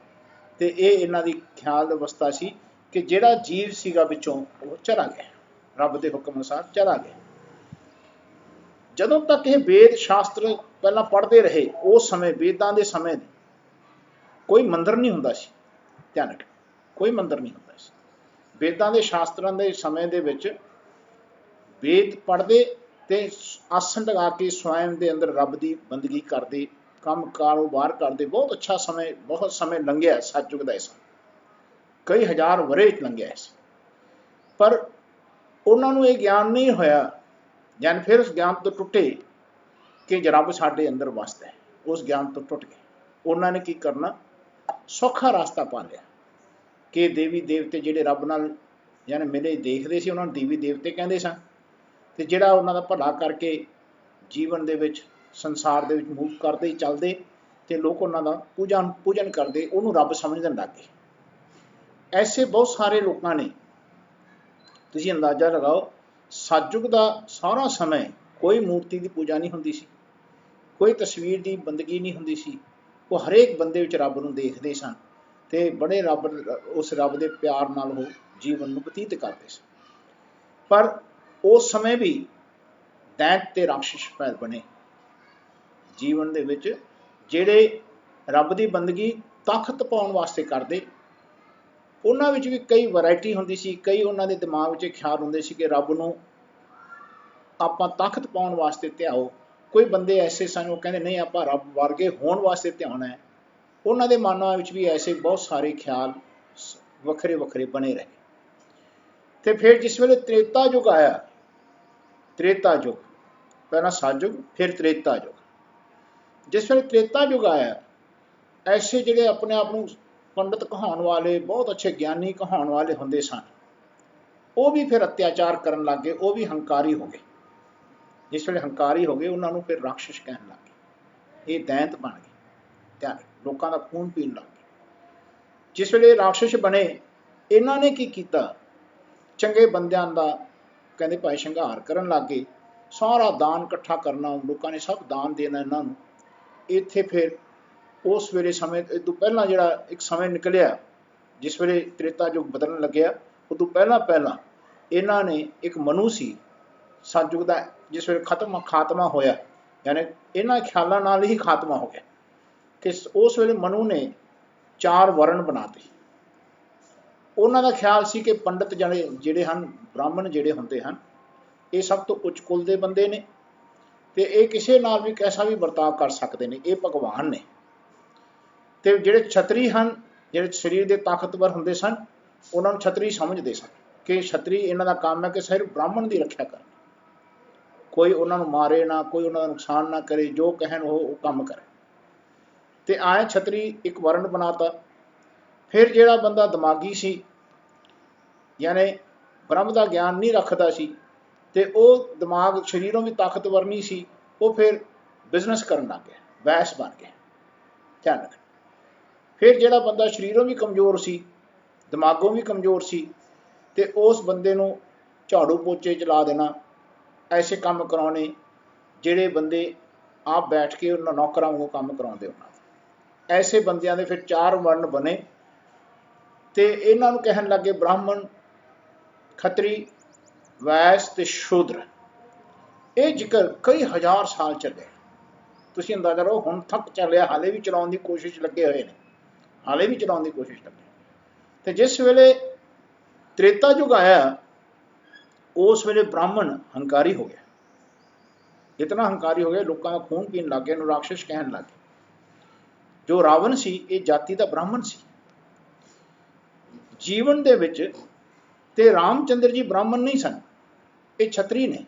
ਤੇ ਇਹ ਇਹਨਾਂ ਦੀ ਖਿਆਲ ਅਵਸਥਾ ਸੀ ਕਿ ਜਿਹੜਾ ਜੀਵ ਸੀਗਾ ਵਿੱਚੋਂ ਉਹ ਚਲਾ ਗਿਆ, ਰੱਬ ਦੇ ਹੁਕਮ ਅਨੁਸਾਰ ਚਲਾ ਗਿਆ। ਜਦੋਂ ਤੱਕ ਇਹ ਵੇਦ ਸ਼ਾਸਤਰ ਪਹਿਲਾਂ ਪੜ੍ਹਦੇ ਰਹੇ, ਉਸ ਸਮੇਂ ਵੇਦਾਂ ਦੇ ਸਮੇਂ ਕੋਈ ਮੰਦਰ ਨਹੀਂ ਹੁੰਦਾ ਸੀ, ਧਿਆਨ ਰੱਖਣਾ, ਕੋਈ ਮੰਦਰ ਨਹੀਂ ਹੁੰਦਾ ਸੀ। ਵੇਦਾਂ ਦੇ ਸ਼ਾਸਤਰਾਂ ਦੇ ਸਮੇਂ ਦੇ ਵਿੱਚ ਵੇਦ ਪੜ੍ਹਦੇ ਤੇ ਆਸਣ ਲਗਾ ਕੇ ਸਵੈਮ ਦੇ ਅੰਦਰ ਰੱਬ ਦੀ ਬੰਦਗੀ ਕਰਦੇ, ਕੰਮ ਕਾਰੋਬਾਰ ਕਰਦੇ। ਬਹੁਤ ਅੱਛਾ ਸਮੇਂ, ਬਹੁਤ ਸਮੇਂ ਲੰਘਿਆ ਸਤਿਯੁਗ ਦਾ, ਇਸ ਕਈ ਹਜ਼ਾਰ ਵਰੇ ਲੰਘਿਆ ਇਸ। ਪਰ ਉਹਨਾਂ ਨੂੰ ਇਹ ਗਿਆਨ ਨਹੀਂ ਹੋਇਆ, ਜਨ ਫਿਰ ਉਸ ਗਿਆਨ ਤੋਂ ਟੁੱਟੇ ਕਿ ਰੱਬ ਸਾਡੇ ਅੰਦਰ ਵਸਦਾ ਹੈ। ਉਸ ਗਿਆਨ ਤੋਂ ਟੁੱਟ ਗਏ। ਉਹਨਾਂ ਨੇ ਕੀ ਕਰਨਾ, ਸੌਖਾ ਰਸਤਾ ਪਾ ਲਿਆ ਕਿ ਦੇਵੀ ਦੇਵਤੇ ਜਿਹੜੇ ਰੱਬ ਨਾਲ ਯਾਨੀ ਮਿਲੇ ਦੇਖਦੇ ਸੀ, ਉਹਨਾਂ ਨੂੰ ਦੇਵੀ ਦੇਵਤੇ ਕਹਿੰਦੇ ਸਨ, ਤੇ ਜਿਹੜਾ ਉਹਨਾਂ ਦਾ ਭਲਾ ਕਰਕੇ ਜੀਵਨ ਦੇ ਵਿੱਚ ਸੰਸਾਰ ਦੇ ਵਿੱਚ ਮੂਵ ਕਰਦੇ ਚੱਲਦੇ, ਤੇ ਲੋਕ ਉਹਨਾਂ ਦਾ ਪੂਜਨ ਕਰਦੇ, ਉਹਨੂੰ ਰੱਬ ਸਮਝਣ ਲੱਗ ਗਏ। ਐਸੇ ਬਹੁਤ ਸਾਰੇ ਲੋਕਾਂ ਨੇ, ਤੁਸੀਂ ਅੰਦਾਜ਼ਾ ਲਗਾਓ, ਸਤਿਯੁਗ ਦਾ ਸਾਰਾ ਸਮੇਂ ਕੋਈ ਮੂਰਤੀ ਦੀ ਪੂਜਾ ਨਹੀਂ ਹੁੰਦੀ ਸੀ, ਕੋਈ ਤਸਵੀਰ ਦੀ ਬੰਦਗੀ ਨਹੀਂ ਹੁੰਦੀ ਸੀ। ਉਹ ਹਰੇਕ ਬੰਦੇ ਵਿੱਚ ਰੱਬ ਨੂੰ ਦੇਖਦੇ ਸਨ, ਤੇ ਬੜੇ ਉਸ ਰੱਬ ਦੇ ਪਿਆਰ ਨਾਲ ਉਹ ਜੀਵਨ ਨੂੰ ਬਤੀਤ ਕਰਦੇ ਸਨ। ਪਰ ਉਸ ਸਮੇਂ ਵੀ ਦੈਂਤ ਤੇ ਰਾਖਸ਼ ਪੈਦਾ ਬਣੇ ਜੀਵਨ ਦੇ ਵਿੱਚ, ਜਿਹੜੇ ਰੱਬ ਦੀ ਬੰਦਗੀ ਤਾਕਤ ਪਾਉਣ ਵਾਸਤੇ ਕਰਦੇ। ਉਹਨਾਂ ਵਿੱਚ ਵੀ ਕਈ ਵੈਰਾਈਟੀ ਹੁੰਦੀ ਸੀ, ਕਈ ਉਹਨਾਂ ਦੇ ਦਿਮਾਗ ਵਿੱਚ ਖਿਆਲ ਹੁੰਦੇ ਸੀ ਕਿ ਰੱਬ ਨੂੰ ਆਪਾਂ ਤਾਕਤ ਪਾਉਣ ਵਾਸਤੇ ਧਿਆਓ। ਕੋਈ ਬੰਦੇ ਐਸੇ ਸਨ, ਉਹ ਕਹਿੰਦੇ ਨਹੀਂ, ਆਪਾਂ ਰੱਬ ਵਰਗੇ ਹੋਣ ਵਾਸਤੇ ਧਿਆਉਣਾ ਹੈ। ਉਹਨਾਂ ਦੇ ਮਨਾਂ ਵਿੱਚ ਵੀ ਐਸੇ ਬਹੁਤ ਸਾਰੇ ਖਿਆਲ ਵੱਖਰੇ ਵੱਖਰੇ ਬਣੇ ਰਹੇ। ਤੇ ਫਿਰ ਜਿਸ ਵੇਲੇ ਤ੍ਰੇਤਾ ਯੁੱਗ ਆਇਆ, ਤ੍ਰੇਤਾ ਯੁੱਗ, ਪਹਿਲਾਂ ਸਤਿਯੁਗ ਫਿਰ ਤ੍ਰੇਤਾ ਯੁੱਗ, ਜਿਸ ਵੇਲੇ ਤ੍ਰੇਤਾ ਯੁੱਗ ਆਇਆ, ਐਸੇ ਜਿਹੜੇ ਆਪਣੇ ਆਪ ਨੂੰ ਪੰਡਤ ਕਹਾਉਣ ਵਾਲੇ, ਬਹੁਤ ਅੱਛੇ ਗਿਆਨੀ ਕਹਾਉਣ ਵਾਲੇ ਹੁੰਦੇ ਸਨ, ਉਹ ਵੀ ਫਿਰ ਅਤਿਆਚਾਰ ਕਰਨ ਲੱਗ ਗਏ, ਉਹ ਵੀ ਹੰਕਾਰੀ ਹੋ ਗਏ। ਜਿਸ ਵੇਲੇ ਹੰਕਾਰੀ ਹੋ ਗਏ, ਉਹਨਾਂ ਨੂੰ ਫਿਰ ਰਾਖਸ਼ ਕਹਿਣ ਲੱਗ ਗਏ, ਇਹ ਦੈਂਤ ਬਣ ਗਏ, ਧਿਆਨ, ਲੋਕਾਂ ਦਾ ਖੂਨ ਪੀਣ ਲੱਗ ਗਏ। ਜਿਸ ਵੇਲੇ ਰਾਖਸ਼ ਬਣੇ, ਇਹਨਾਂ ਨੇ ਕੀ ਕੀਤਾ, ਚੰਗੇ ਬੰਦਿਆਂ ਦਾ ਕਹਿੰਦੇ ਭਾਈ ਸ਼ਿੰਗਾਰ ਕਰਨ ਲੱਗ ਗਏ, ਸਾਰਾ ਦਾਨ ਇਕੱਠਾ ਕਰਨਾ, ਲੋਕਾਂ ਨੇ ਸਭ ਦਾਨ ਦੇਣਾ ਇਹਨਾਂ ਨੂੰ। ਇੱਥੇ ਫਿਰ ਉਸ ਵੇਲੇ ਸਮੇਂ ਤੋਂ ਪਹਿਲਾਂ ਜਿਹੜਾ ਇੱਕ ਸਮੇਂ ਨਿਕਲਿਆ, ਜਿਸ ਵੇਲੇ ਤ੍ਰੇਤਾ ਯੁੱਗ ਬਦਲਣ ਲੱਗਿਆ, ਉਦੋਂ ਪਹਿਲਾਂ ਇਹਨਾਂ ਨੇ ਇੱਕ ਮਨੂ ਸੀ ਸਤਿਯੁਗ ਦਾ, ਜਿਸ ਵੇਲੇ ਖਾਤਮਾ ਹੋਇਆ, ਯਾਨੀ ਇਹਨਾਂ ਖਿਆਲਾਂ ਨਾਲ ਹੀ ਖਾਤਮਾ ਹੋ ਗਿਆ ਕਿ ਉਸ ਵੇਲੇ ਮਨੂ ਨੇ 4 ਵਰਨ ਬਣਾਤੇ। ਉਹਨਾਂ ਦਾ ਖਿਆਲ ਸੀ ਕਿ ਪੰਡਤ ਜਿਹੜੇ ਹਨ, ਬ੍ਰਾਹਮਣ ਜਿਹੜੇ ਹੁੰਦੇ ਹਨ, ਇਹ ਸਭ ਤੋਂ ਉੱਚ ਕੁਲ ਦੇ ਬੰਦੇ ਨੇ, ਤੇ ਇਹ ਕਿਸੇ ਨਾਲ ਵੀ ਕੈਸਾ ਵੀ ਵਰਤਾਵ ਕਰ ਸਕਦੇ ਨੇ, ਇਹ ਭਗਵਾਨ ਨੇ। ਤੇ ਜਿਹੜੇ ਛਤਰੀ ਹਨ, ਜਿਹੜੇ ਸਰੀਰ ਦੇ ਤਾਕਤਵਰ ਹੁੰਦੇ ਸਨ, ਉਹਨਾਂ ਨੂੰ ਛਤਰੀ ਸਮਝਦੇ ਸਨ ਕਿ ਛਤਰੀ ਇਹਨਾਂ ਦਾ ਕੰਮ ਹੈ ਕਿ ਸਿਰਫ ਬ੍ਰਾਹਮਣ ਦੀ ਰੱਖਿਆ ਕਰਨ, ਕੋਈ ਉਹਨਾਂ ਨੂੰ ਮਾਰੇ ਨਾ, ਕੋਈ ਉਹਨਾਂ ਦਾ ਨੁਕਸਾਨ ਨਾ ਕਰੇ, ਜੋ ਕਹਿਣ ਉਹ ਕੰਮ ਕਰੇ। ਤੇ ਆਏ ਛਤਰੀ ਇੱਕ ਵਰਨ ਬਣਾਤਾ। ਫਿਰ ਜਿਹੜਾ ਬੰਦਾ ਦਿਮਾਗੀ ਸੀ, ਯਾਨੀ ਬ੍ਰਹਮ ਦਾ ਗਿਆਨ ਨਹੀਂ ਰੱਖਦਾ ਸੀ, ਤੇ ਉਹ ਦਿਮਾਗ ਸਰੀਰੋਂ ਵੀ ਤਾਕਤਵਰ ਨਹੀਂ ਸੀ, ਉਹ ਫਿਰ ਬਿਜ਼ਨਸ ਕਰਨ ਲੱਗ ਗਿਆ, ਵੈਸ ਬਣ ਗਿਆ, ਧਿਆਨ ਰੱਖਣਾ। ਫਿਰ ਜਿਹੜਾ ਬੰਦਾ ਸਰੀਰੋਂ ਵੀ ਕਮਜ਼ੋਰ ਸੀ, ਦਿਮਾਗੋਂ ਵੀ ਕਮਜ਼ੋਰ ਸੀ, ਤੇ ਉਸ ਬੰਦੇ ਨੂੰ ਝਾੜੂ ਪੋਚੇ ਚਲਾ ਦੇਣਾ, ਐਸੇ ਕੰਮ ਕਰਾਉਣੇ ਜਿਹੜੇ ਬੰਦੇ ਆਪ ਬੈਠ ਕੇ ਉਹਨਾਂ ਨੌਕਰਾਂ ਵਾਂਗੂ ਕੰਮ ਕਰਾਉਂਦੇ ਉਹਨਾਂ ਦੇ। ਐਸੇ ਬੰਦਿਆਂ ਦੇ ਫਿਰ 4 ਵਰਨ ਬਣੇ, ਤੇ ਇਹਨਾਂ ਨੂੰ ਕਹਿਣ ਲੱਗੇ ਬ੍ਰਾਹਮਣ, ਖੱਤਰੀ, ਵੈਸ ਤੇ ਸ਼ੂਦਰ। ਇਹ ਜ਼ਿਕਰ ਕਈ ਹਜ਼ਾਰ ਸਾਲ ਚੱਲਿਆ। ਤੁਸੀਂ ਅੰਦਾਜ਼ਾ ਕਰੋ, ਹੁਣ ਤੱਕ ਚੱਲਿਆ, ਹਾਲੇ ਵੀ ਚਲਾਉਣ ਦੀ ਕੋਸ਼ਿਸ਼ ਲੱਗੇ ਹੋਏ ਨੇ, ਹਾਲੇ ਵੀ ਚਲਾਉਣ ਦੀ ਕੋਸ਼ਿਸ਼ ਲੱਗੇ। ਤੇ ਜਿਸ ਵੇਲੇ ਤ੍ਰੇਤਾ ਯੁੱਗ ਆਇਆ, ਉਸ ਵੇਲੇ ਬ੍ਰਾਹਮਣ ਹੰਕਾਰੀ ਹੋ ਗਿਆ, ਇਤਨਾ ਹੰਕਾਰੀ ਹੋ ਗਿਆ, ਲੋਕਾਂ ਦਾ ਖੂਨ ਪੀਣ ਲੱਗ ਗਿਆ, ਇਹਨੂੰ ਰਾਖਸ਼ ਕਹਿਣ ਲੱਗ ਗਏ। ਜੋ ਰਾਵਣ ਸੀ, ਇਹ ਜਾਤੀ ਦਾ ਬ੍ਰਾਹਮਣ ਸੀ ਜੀਵਨ ਦੇ ਵਿੱਚ, ਤੇ ਰਾਮਚੰਦਰ ਜੀ ਬ੍ਰਾਹਮਣ ਨਹੀਂ ਸਨ, ਇਹ ਛਤਰੀ ਨੇ।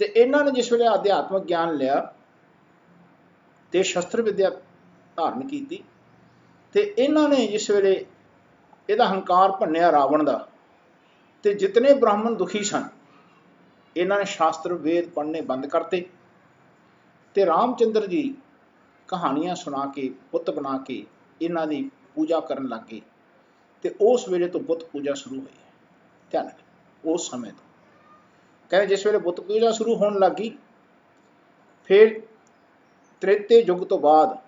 ਤੇ ਇਹਨਾਂ ਨੇ ਜਿਸ ਵੇਲੇ ਅਧਿਆਤਮਿਕ ਗਿਆਨ ਲਿਆ ਤੇ ਸ਼ਸਤਰ ਵਿਦਿਆ ਧਾਰਨ ਕੀਤੀ, ਤੇ ਇਹਨਾਂ ਨੇ ਜਿਸ ਵੇਲੇ ਇਹਦਾ ਹੰਕਾਰ ਭੰਨਿਆ ਰਾਵਣ ਦਾ, ਤੇ ਜਿਤਨੇ ਬ੍ਰਾਹਮਣ ਦੁਖੀ ਸਨ, ਇਹਨਾਂ ਨੇ ਸ਼ਾਸਤਰ ਵੇਦ ਪੜ੍ਹਨੇ ਬੰਦ ਕਰਤੇ, ਤੇ ਰਾਮਚੰਦਰ ਜੀ ਕਹਾਣੀਆਂ ਸੁਣਾ ਕੇ, ਬੁੱਤ ਬਣਾ ਕੇ ਇਹਨਾਂ ਦੀ ਪੂਜਾ ਕਰਨ ਲੱਗ ਗਏ। ਤੇ ਉਸ ਵੇਲੇ ਤੋਂ ਬੁੱਤ ਪੂਜਾ ਸ਼ੁਰੂ ਹੋਈ। ध्यान रख उस समय तो कहते जिस वे बुत पूजा शुरू होने लगी, फिर त्रेते युग तो बाद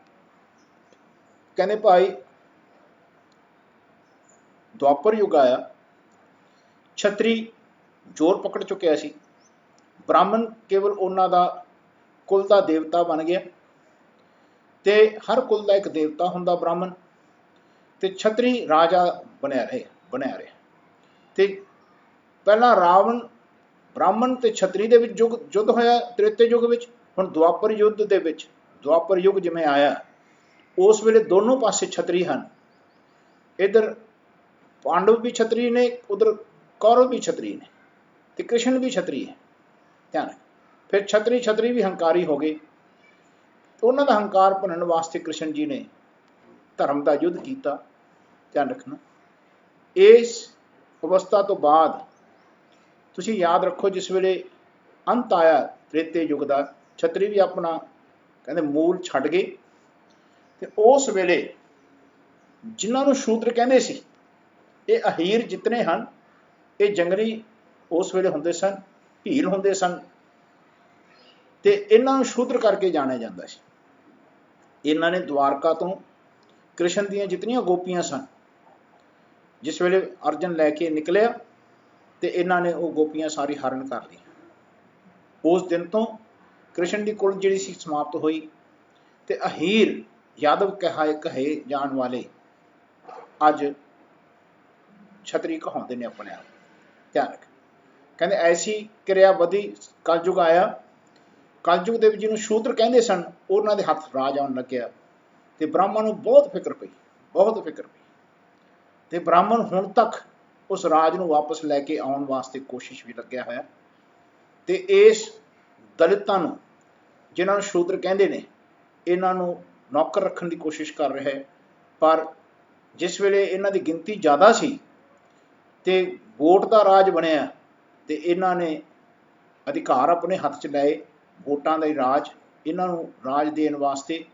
कहते भाई द्वापर युग आया, छतरी जोर पकड़ चुकिया सी, ब्राह्मण केवल उन्हां दा कुल का देवता बन गया, ते हर कुल का एक देवता हुंदा ब्राह्मण, ते छतरी राजा बनया रहे। ते पहला रावण ब्राह्मण ते छतरी दे विच युद्ध होया त्रेते युग विच। हुण द्वापर युद्ध दे विच द्वापर युग जिवें आया उस वेले दोनों पासे छतरी हन, इधर पांडव भी छतरी ने, उधर कौरव भी छतरी ने, ते कृष्ण भी छतरी है। ध्यान रख फिर छतरी भी हंकारी हो गए, तो उन्हों का हंकार भनन वास्ते कृष्ण जी ने धर्म का युद्ध किया। ध्यान रखना इस अवस्था तो बाद तुसी याद रखो जिस वेले अंत आया त्रेते युग का, छतरी भी अपना कहते मूल छड्ड गए, तो उस वेले जिन्होंने शूद्र कहते सी, ये अहीर जितने हैं ये जंगली उस वेले होंदे सन, भील होंदे सन, ते इन्हां शूद्र करके जाने जाता सी। इन्हां ने द्वारका तो कृष्ण दियां जितनियां गोपियां सन, जिस वेले अर्जन लैके निकलिया तो इन्हां ने वो गोपियां सारी हरण कर ली। उस दिन तो कृष्ण की कुल जी समाप्त हुई, तो अहीर यादव कहे जान वाले अज छतरी कहाते हैं अपने आप। ध्यान रख कहते ऐसी क्रिया बधी, कलयुग आया, कलयुग के जिन्होंने शूद्र कहते सन उन्होंने हथ राज आउन लग्या, तो ब्राह्मण को बहुत फिक्र पई, बहुत फिक्र पई, तो ब्राह्मण हुण तक उस राज को वापस लैके आने वास्ते कोशिश भी लग्या होया। तो इस दलितां नूं जिन्होंने शूद्र कहते हैं इन्हां नूं नौकर रखने की कोशिश कर रहा है, पर जिस वेले इन्हां दी गिनती ज़्यादा सी ते वोट का राज बनया, तो इन्हां ने अधिकार अपने हथ च लाए, वोटां दा राज इन्हां नूं राज देण वास्ते।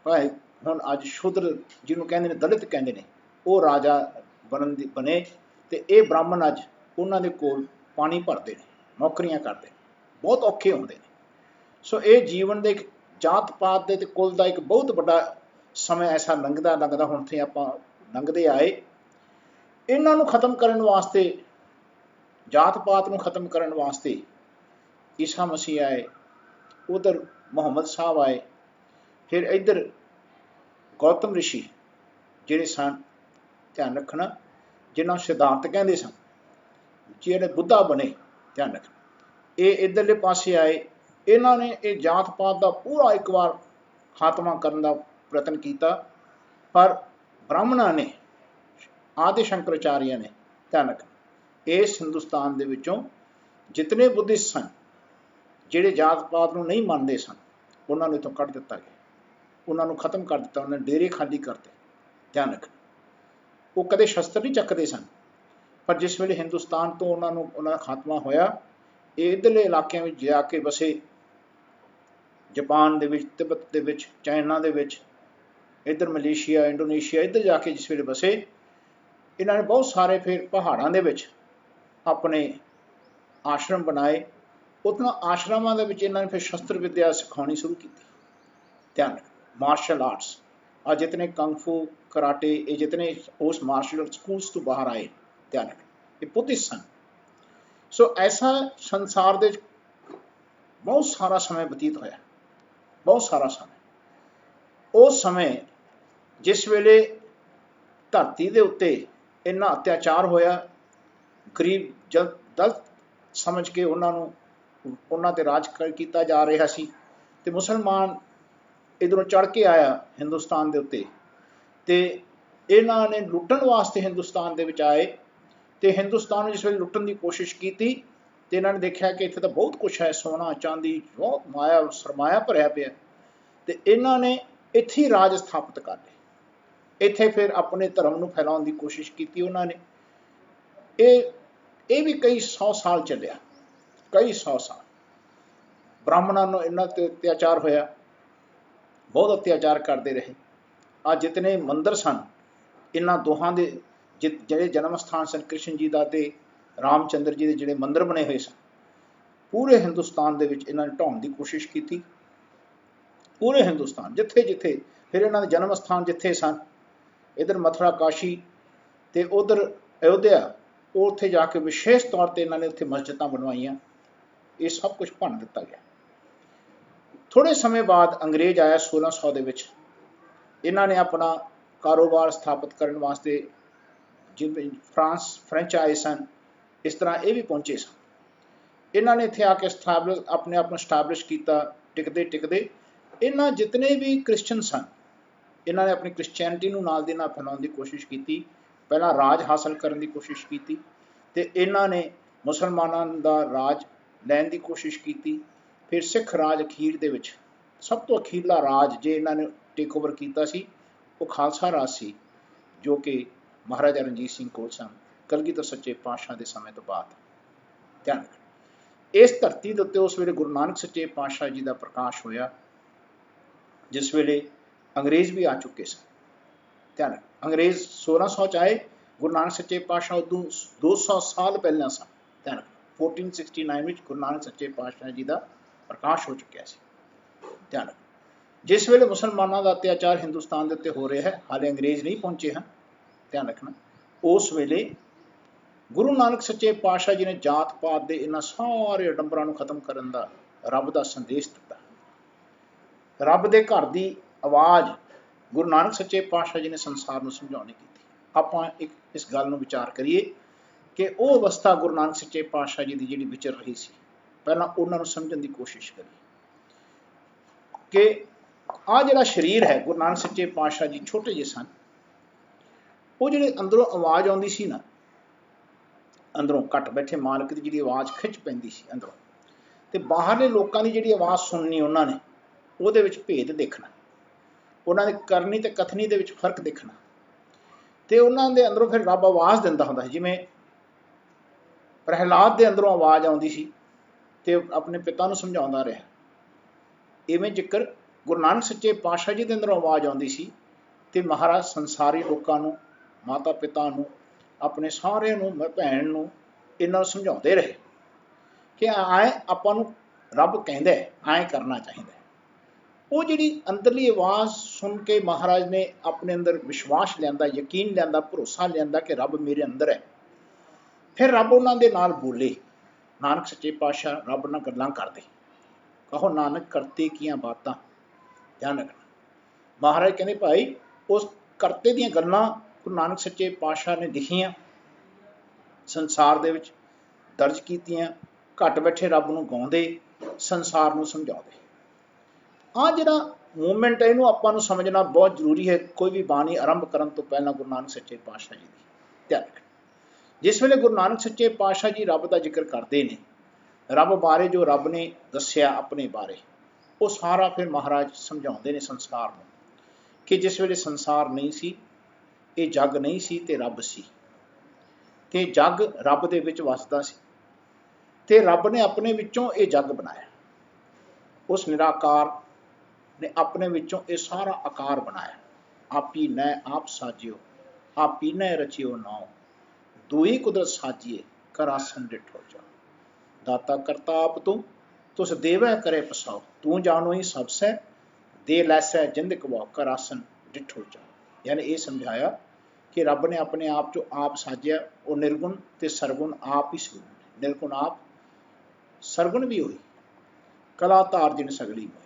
भाई हुण अज शूद्र जिन्हों कहते हैं दलित कहते हैं वो राजा बने, तो ये ब्राह्मण अज उन्हां दे कोल पानी भरते हैं, नौकरियां करते हैं, बहुत औखे होंदे ने। सो ये जीवन के जात पात के कुल का एक बहुत बड़ा समय ऐसा लंघदा हुण ते आपां लंघदे आए। इन्हां नूं खत्म करने वास्ते, जात पात नूं खत्म करने वास्ते ईसा मसीह आए, उधर मुहम्मद साहब आए, फिर इधर गौतम ऋषि जिहड़े सन, ध्यान रखना जिन्हों सिद्धांत कहते सन, जिहड़े बुद्धा बने, ध्यान रखना ये इधरले पासे आए। इन्हों ने ये जात पात का पूरा एक बार खात्मा करने का प्रयत्न किया, पर ब्राह्मणों ने, आदि शंकराचार्य ने, ध्यान रखना इस हिंदुस्तान के विचों जितने बुद्धिस्ट सन जिहड़े जात पात नूं नहीं मानते सन, उन्होंने इतों कढ़ दिता गया, उन्होंने खत्म कर दिता, उन्होंने डेरे खाली करते। ध्यान रखना वो कदे शस्त्र नहीं चकते सन, पर जिस वेले हिंदुस्तान तो उन्होंने खात्मा होया, ये इधरले इलाकों में जाके बसे, जापान दे विच, तिब्बत दे विच, चाइना दे विच, इधर मलेशिया, इंडोनेशिया, इधर जाके जिस वेले बसे, इन्होंने बहुत सारे फिर पहाड़ों के विच अपने आश्रम बनाए। उतना आश्रमों के विच इन्होंने फिर शस्त्र विद्या सिखानी शुरू की। ध्यान रख मार्शल आर्ट्स आ जितने कंगफू कराटे, ये जितने उस मार्शल आर्ट स्कूल्स तो बाहर आए, ध्यान रख ये बुद्धिस्ट सन। सो ऐसा संसार दे बहुत सारा समय बतीत होया, बहुत सारा समय। उस समय जिस वेले धरती के उत्ते इन्ना अत्याचार होया, गरीब जब दलित समझ के उन्होंने ते राज किया जा रहा सी, ते मुसलमान इधरों चढ़ के आया हिंदुस्तान के उत्ते, ते इन्हां ने लुटन वास्ते हिंदुस्तान दे विच आए, तो हिंदुस्तान में जिस वे लुटन की कोशिश की, तो इन्होंने देखा कि इत्थे तो बहुत कुछ है, सोना चांदी बहुत माया सरमाया भरया पिया, तो इन्होंने इत्थे राज स्थापित कर लिया, इत्थे फिर अपने धर्म को फैलाने की कोशिश की उन्होंने। ये भी कई 100 साल चलिया, कई 100 साल ब्राह्मणों को इन्ना अत्याचार होया, बहुत अत्याचार करते रहे। आ जितने मंदिर सन इन्हों दोहां के जिहड़े जन्म स्थान सन कृष्ण जी का ते ਰਾਮਚੰਦਰ ਜੀ ਦੇ ਜਿਹੜੇ ਮੰਦਰ ਬਣੇ ਹੋਏ ਸਨ ਪੂਰੇ ਹਿੰਦੁਸਤਾਨ ਦੇ ਵਿੱਚ ਇਹਨਾਂ ਨੇ ਢਾਉਣ ਦੀ ਕੋਸ਼ਿਸ਼ ਕੀਤੀ। ਪੂਰੇ ਹਿੰਦੁਸਤਾਨ ਜਿੱਥੇ ਜਿੱਥੇ, ਫਿਰ ਇਹਨਾਂ ਦੇ ਜਨਮ ਸਥਾਨ ਜਿੱਥੇ ਸਨ, ਇੱਧਰ ਮਥੁਰਾ ਕਾਸ਼ੀ ਤੇ ਉਧਰ ਅਯੋਧਿਆ, ਉਹ ਉੱਥੇ ਜਾ ਕੇ ਵਿਸ਼ੇਸ਼ ਤੌਰ ਤੇ ਇਹਨਾਂ ਨੇ ਉੱਥੇ ਮਸਜਿਦਾਂ ਬਣਵਾਈਆਂ। ਇਹ ਸਭ ਕੁਝ ਭੰਨ ਦਿੱਤਾ ਗਿਆ। ਥੋੜੇ ਸਮੇਂ ਬਾਅਦ ਅੰਗਰੇਜ਼ ਆਇਆ 1600 ਦੇ ਵਿੱਚ। ਇਹਨਾਂ ਨੇ ਆਪਣਾ ਕਾਰੋਬਾਰ ਸਥਾਪਿਤ ਕਰਨ ਵਾਸਤੇ ਜਿਵੇਂ ਫ੍ਰੈਂਚ ਆਏ ਸਨ, ਇਸ ਤਰ੍ਹਾਂ ਇਹ ਵੀ ਪਹੁੰਚੇ ਸਨ। ਇਹਨਾਂ ਨੇ ਇੱਥੇ ਆ ਕੇ ਆਪਣੇ ਆਪ ਨੂੰ ਸਟੈਬਲਿਸ਼ ਕੀਤਾ। ਟਿਕਦੇ ਟਿਕਦੇ ਇਹਨਾਂ ਜਿਤਨੇ ਵੀ ਕ੍ਰਿਸਚਨ ਸਨ, ਇਹਨਾਂ ਨੇ ਆਪਣੀ ਕ੍ਰਿਸਚੈਨਿਟੀ ਨੂੰ ਨਾਲ ਦੀ ਨਾਲ ਫੈਲਾਉਣ ਦੀ ਕੋਸ਼ਿਸ਼ ਕੀਤੀ। ਪਹਿਲਾਂ ਰਾਜ ਹਾਸਲ ਕਰਨ ਦੀ ਕੋਸ਼ਿਸ਼ ਕੀਤੀ ਤੇ ਇਹਨਾਂ ਨੇ ਮੁਸਲਮਾਨਾਂ ਦਾ ਰਾਜ ਲੈਣ ਦੀ ਕੋਸ਼ਿਸ਼ ਕੀਤੀ। ਫਿਰ ਸਿੱਖ ਰਾਜ ਅਖੀਰ ਦੇ ਵਿੱਚ, ਸਭ ਤੋਂ ਅਖੀਰਲਾ ਰਾਜ ਜੇ ਇਹਨਾਂ ਨੇ ਟੇਕ ਓਵਰ ਕੀਤਾ ਸੀ, ਉਹ ਖਾਲਸਾ ਰਾਜ ਸੀ, ਜੋ ਕਿ ਮਹਾਰਾਜਾ ਰਣਜੀਤ ਸਿੰਘ ਕੋਲ ਸਨ, ਕਲਗੀਧਰ ਸੱਚੇ ਪਾਤਸ਼ਾਹ ਦੇ ਸਮੇਂ ਤੋਂ ਬਾਅਦ। ਧਿਆਨ ਰੱਖਣਾ, ਇਸ ਧਰਤੀ ਦੇ ਉੱਤੇ ਉਸ ਵੇਲੇ ਗੁਰੂ ਨਾਨਕ ਸੱਚੇ ਪਾਤਸ਼ਾਹ ਜੀ ਦਾ ਪ੍ਰਕਾਸ਼ ਹੋਇਆ, ਜਿਸ ਵੇਲੇ ਅੰਗਰੇਜ਼ ਵੀ ਆ ਚੁੱਕੇ ਸਨ। ਧਿਆਨ ਰੱਖਣਾ, ਅੰਗਰੇਜ਼ 1600 ਚ ਆਏ, ਗੁਰੂ ਨਾਨਕ ਸੱਚੇ ਪਾਤਸ਼ਾਹ ਉਦੋਂ 200 ਸਾਲ ਪਹਿਲਾਂ ਸਨ। ਧਿਆਨ ਰੱਖਣਾ, 1469 ਵਿੱਚ ਗੁਰੂ ਨਾਨਕ ਸੱਚੇ ਪਾਤਸ਼ਾਹ ਜੀ ਦਾ ਪ੍ਰਕਾਸ਼ ਹੋ ਚੁੱਕਿਆ ਸੀ। ਧਿਆਨ ਰੱਖਣਾ, ਜਿਸ ਵੇਲੇ ਮੁਸਲਮਾਨਾਂ ਦਾ ਅਤਿਆਚਾਰ ਹਿੰਦੁਸਤਾਨ ਦੇ ਉੱਤੇ ਹੋ ਰਿਹਾ ਹੈ, ਹਾਲੇ ਅੰਗਰੇਜ਼ ਨਹੀਂ ਪਹੁੰਚੇ ਹਨ। ਧਿਆਨ ਰੱਖਣਾ, ਉਸ ਵੇਲੇ ਗੁਰੂ ਨਾਨਕ ਸੱਚੇ ਪਾਤਸ਼ਾਹ ਜੀ ਨੇ ਜਾਤ ਪਾਤ ਦੇ ਇਹਨਾਂ ਸਾਰੇ ਅਡੰਬਰਾਂ ਨੂੰ ਖਤਮ ਕਰਨ ਦਾ ਰੱਬ ਦਾ ਸੰਦੇਸ਼ ਦਿੱਤਾ। ਰੱਬ ਦੇ ਘਰ ਦੀ ਆਵਾਜ਼ ਗੁਰੂ ਨਾਨਕ ਸੱਚੇ ਪਾਤਸ਼ਾਹ ਜੀ ਨੇ ਸੰਸਾਰ ਨੂੰ ਸਮਝਾਉਣੀ ਕੀਤੀ। ਆਪਾਂ ਇਸ ਗੱਲ ਨੂੰ ਵਿਚਾਰ ਕਰੀਏ ਕਿ ਉਹ ਅਵਸਥਾ ਗੁਰੂ ਨਾਨਕ ਸੱਚੇ ਪਾਤਸ਼ਾਹ ਜੀ ਦੀ ਜਿਹੜੀ ਵਿਚਰ ਰਹੀ ਸੀ, ਪਹਿਲਾਂ ਉਹਨਾਂ ਨੂੰ ਸਮਝਣ ਦੀ ਕੋਸ਼ਿਸ਼ ਕਰੀਏ ਕਿ ਆਹ ਜਿਹੜਾ ਸਰੀਰ ਹੈ, ਗੁਰੂ ਨਾਨਕ ਸੱਚੇ ਪਾਤਸ਼ਾਹ ਜੀ ਛੋਟੇ ਜਿਹੇ ਸਨ, ਉਹ ਜਿਹੜੇ ਅੰਦਰੋਂ ਆਵਾਜ਼ ਆਉਂਦੀ ਸੀ ਨਾ, ਅੰਦਰੋਂ ਘੱਟ ਬੈਠੇ ਮਾਲਕ ਦੀ ਜਿਹੜੀ ਆਵਾਜ਼ ਖਿੱਚ ਪੈਂਦੀ ਸੀ ਅੰਦਰੋਂ, ਤੇ ਬਾਹਰਲੇ ਲੋਕਾਂ ਦੀ ਜਿਹੜੀ ਆਵਾਜ਼ ਸੁਣਨੀ ਉਹਨਾਂ ਨੇ, ਉਹਦੇ ਵਿੱਚ ਭੇਦ ਦੇਖਣਾ, ਉਹਨਾਂ ਦੀ ਕਰਨੀ ਤੇ ਕਥਨੀ ਦੇ ਵਿੱਚ ਫਰਕ ਦੇਖਣਾ, ਤੇ ਉਹਨਾਂ ਦੇ ਅੰਦਰੋਂ ਫਿਰ ਰੱਬ ਆਵਾਜ਼ ਦਿੰਦਾ ਹੁੰਦਾ ਸੀ। ਜਿਵੇਂ ਪ੍ਰਹਿਲਾਦ ਦੇ ਅੰਦਰੋਂ ਆਵਾਜ਼ ਆਉਂਦੀ ਸੀ ਤੇ ਆਪਣੇ ਪਿਤਾ ਨੂੰ ਸਮਝਾਉਂਦਾ ਰਿਹਾ, ਇਵੇਂ ਜ਼ਿਕਰ ਗੁਰੂ ਨਾਨਕ ਸੱਚੇ ਪਾਤਸ਼ਾਹ ਜੀ ਦੇ ਅੰਦਰੋਂ ਆਵਾਜ਼ ਆਉਂਦੀ ਸੀ ਤੇ ਮਹਾਰਾਜ ਸੰਸਾਰੀ ਲੋਕਾਂ ਨੂੰ, ਮਾਤਾ ਪਿਤਾ ਨੂੰ, ਆਪਣੇ ਸਾਰਿਆਂ ਨੂੰ, ਭੈਣ ਨੂੰ, ਇਹਨਾਂ ਨੂੰ ਸਮਝਾਉਂਦੇ ਰਹੇ ਕਿ ਐਂ ਆਪਾਂ ਨੂੰ ਰੱਬ ਕਹਿੰਦਾ, ਐਂ ਕਰਨਾ ਚਾਹੀਦਾ। ਉਹ ਜਿਹੜੀ ਅੰਦਰਲੀ ਆਵਾਜ਼ ਸੁਣ ਕੇ ਮਹਾਰਾਜ ਨੇ ਆਪਣੇ ਅੰਦਰ ਵਿਸ਼ਵਾਸ ਲਿਆਂਦਾ, ਯਕੀਨ ਲਿਆਂਦਾ, ਭਰੋਸਾ ਲਿਆਂਦਾ ਕਿ ਰੱਬ ਮੇਰੇ ਅੰਦਰ ਹੈ। ਫਿਰ ਰੱਬ ਉਹਨਾਂ ਦੇ ਨਾਲ ਬੋਲੇ। ਨਾਨਕ ਸੱਚੇ ਪਾਤਸ਼ਾਹ ਰੱਬ ਨਾਲ ਗੱਲਾਂ ਕਰਦੇ, ਕਹੋ ਨਾਨਕ ਕਰਤੇ ਕੀਆਂ ਬਾਤਾਂ। ਧਿਆਨ ਰੱਖਣਾ, ਮਹਾਰਾਜ ਕਹਿੰਦੇ ਭਾਈ ਉਸ ਕਰਤੇ ਦੀਆਂ ਗੱਲਾਂ ਗੁਰੂ ਨਾਨਕ ਸੱਚੇ ਪਾਤਸ਼ਾਹ ਨੇ ਲਿਖੀਆਂ, ਸੰਸਾਰ ਦੇ ਵਿੱਚ ਦਰਜ ਕੀਤੀਆਂ, ਘੱਟ ਬੈਠੇ ਰੱਬ ਨੂੰ ਗਾਉਂਦੇ, ਸੰਸਾਰ ਨੂੰ ਸਮਝਾਉਂਦੇ। ਆਹ ਜਿਹੜਾ ਮੂਵਮੈਂਟ ਹੈ, ਇਹਨੂੰ ਆਪਾਂ ਨੂੰ ਸਮਝਣਾ ਬਹੁਤ ਜ਼ਰੂਰੀ ਹੈ ਕੋਈ ਵੀ ਬਾਣੀ ਆਰੰਭ ਕਰਨ ਤੋਂ ਪਹਿਲਾਂ ਗੁਰੂ ਨਾਨਕ ਸੱਚੇ ਪਾਤਸ਼ਾਹ ਜੀ ਦੀ। ਧਿਆਨ ਰੱਖਣਾ, ਜਿਸ ਵੇਲੇ ਗੁਰੂ ਨਾਨਕ ਸੱਚੇ ਪਾਤਸ਼ਾਹ ਜੀ ਰੱਬ ਦਾ ਜ਼ਿਕਰ ਕਰਦੇ ਨੇ, ਰੱਬ ਬਾਰੇ ਜੋ ਰੱਬ ਨੇ ਦੱਸਿਆ ਆਪਣੇ ਬਾਰੇ, ਉਹ ਸਾਰਾ ਫਿਰ ਮਹਾਰਾਜ ਸਮਝਾਉਂਦੇ ਨੇ ਸੰਸਾਰ ਨੂੰ ਕਿ ਜਿਸ ਵੇਲੇ ਸੰਸਾਰ ਨਹੀਂ ਸੀ, ਇਹ ਜੱਗ ਨਹੀਂ ਸੀ ਤੇ ਰੱਬ ਸੀ, ਤੇ ਜੱਗ ਰੱਬ ਦੇ ਵਿੱਚ ਵਸਦਾ ਸੀ, ਤੇ ਰੱਬ ਨੇ ਆਪਣੇ ਵਿੱਚੋਂ ਇਹ ਜੱਗ ਬਣਾਇਆ। ਉਸ ਨਿਰਾਕਾਰ ਨੇ ਆਪਣੇ ਵਿੱਚੋਂ ਇਹ ਸਾਰਾ ਆਕਾਰ ਬਣਾਇਆ। ਆਪੀ ਨੈ ਆਪ ਸਾਜਿਓ, ਆਪੀ ਨੈ ਰਚਿਓ ਨਾਉ, ਦੂਈ ਕੁਦਰਤ ਸਾਜੀਏ, ਕਰ ਆਸਨ ਡਿਠੋ ਜਾਓ। ਦਾਤਾ ਕਰਤਾ ਆਪ ਤੂੰ, ਤੁਸ ਦੇਵੈ ਕਰੇ ਪਸਾਓ, ਤੂੰ ਜਾਣੋ ਹੀ ਸਭ ਸੈ, ਦੇ ਲੈਸੈ ਜਿੰਦ ਕਵਾਓ, ਕਰ ਆਸਨ ਡਿਠੋ ਜਾਓ। ਯਾਨੀ ਇਹ ਸਮਝਾਇਆ ਕਿ ਰੱਬ ਨੇ ਆਪਣੇ ਆਪ ਚੋਂ ਆਪ ਸਾਜਿਆ। ਉਹ ਨਿਰਗੁਣ ਤੇ ਸਰਗੁਣ ਆਪ ਹੀ ਸੀ। ਨਿਰਗੁਣ ਆਪ, ਸਰਗੁਣ ਵੀ ਹੋਈ, ਕਲਾ ਧਾਰ ਜਿਨ ਸਗਲੀ ਹੋਈ।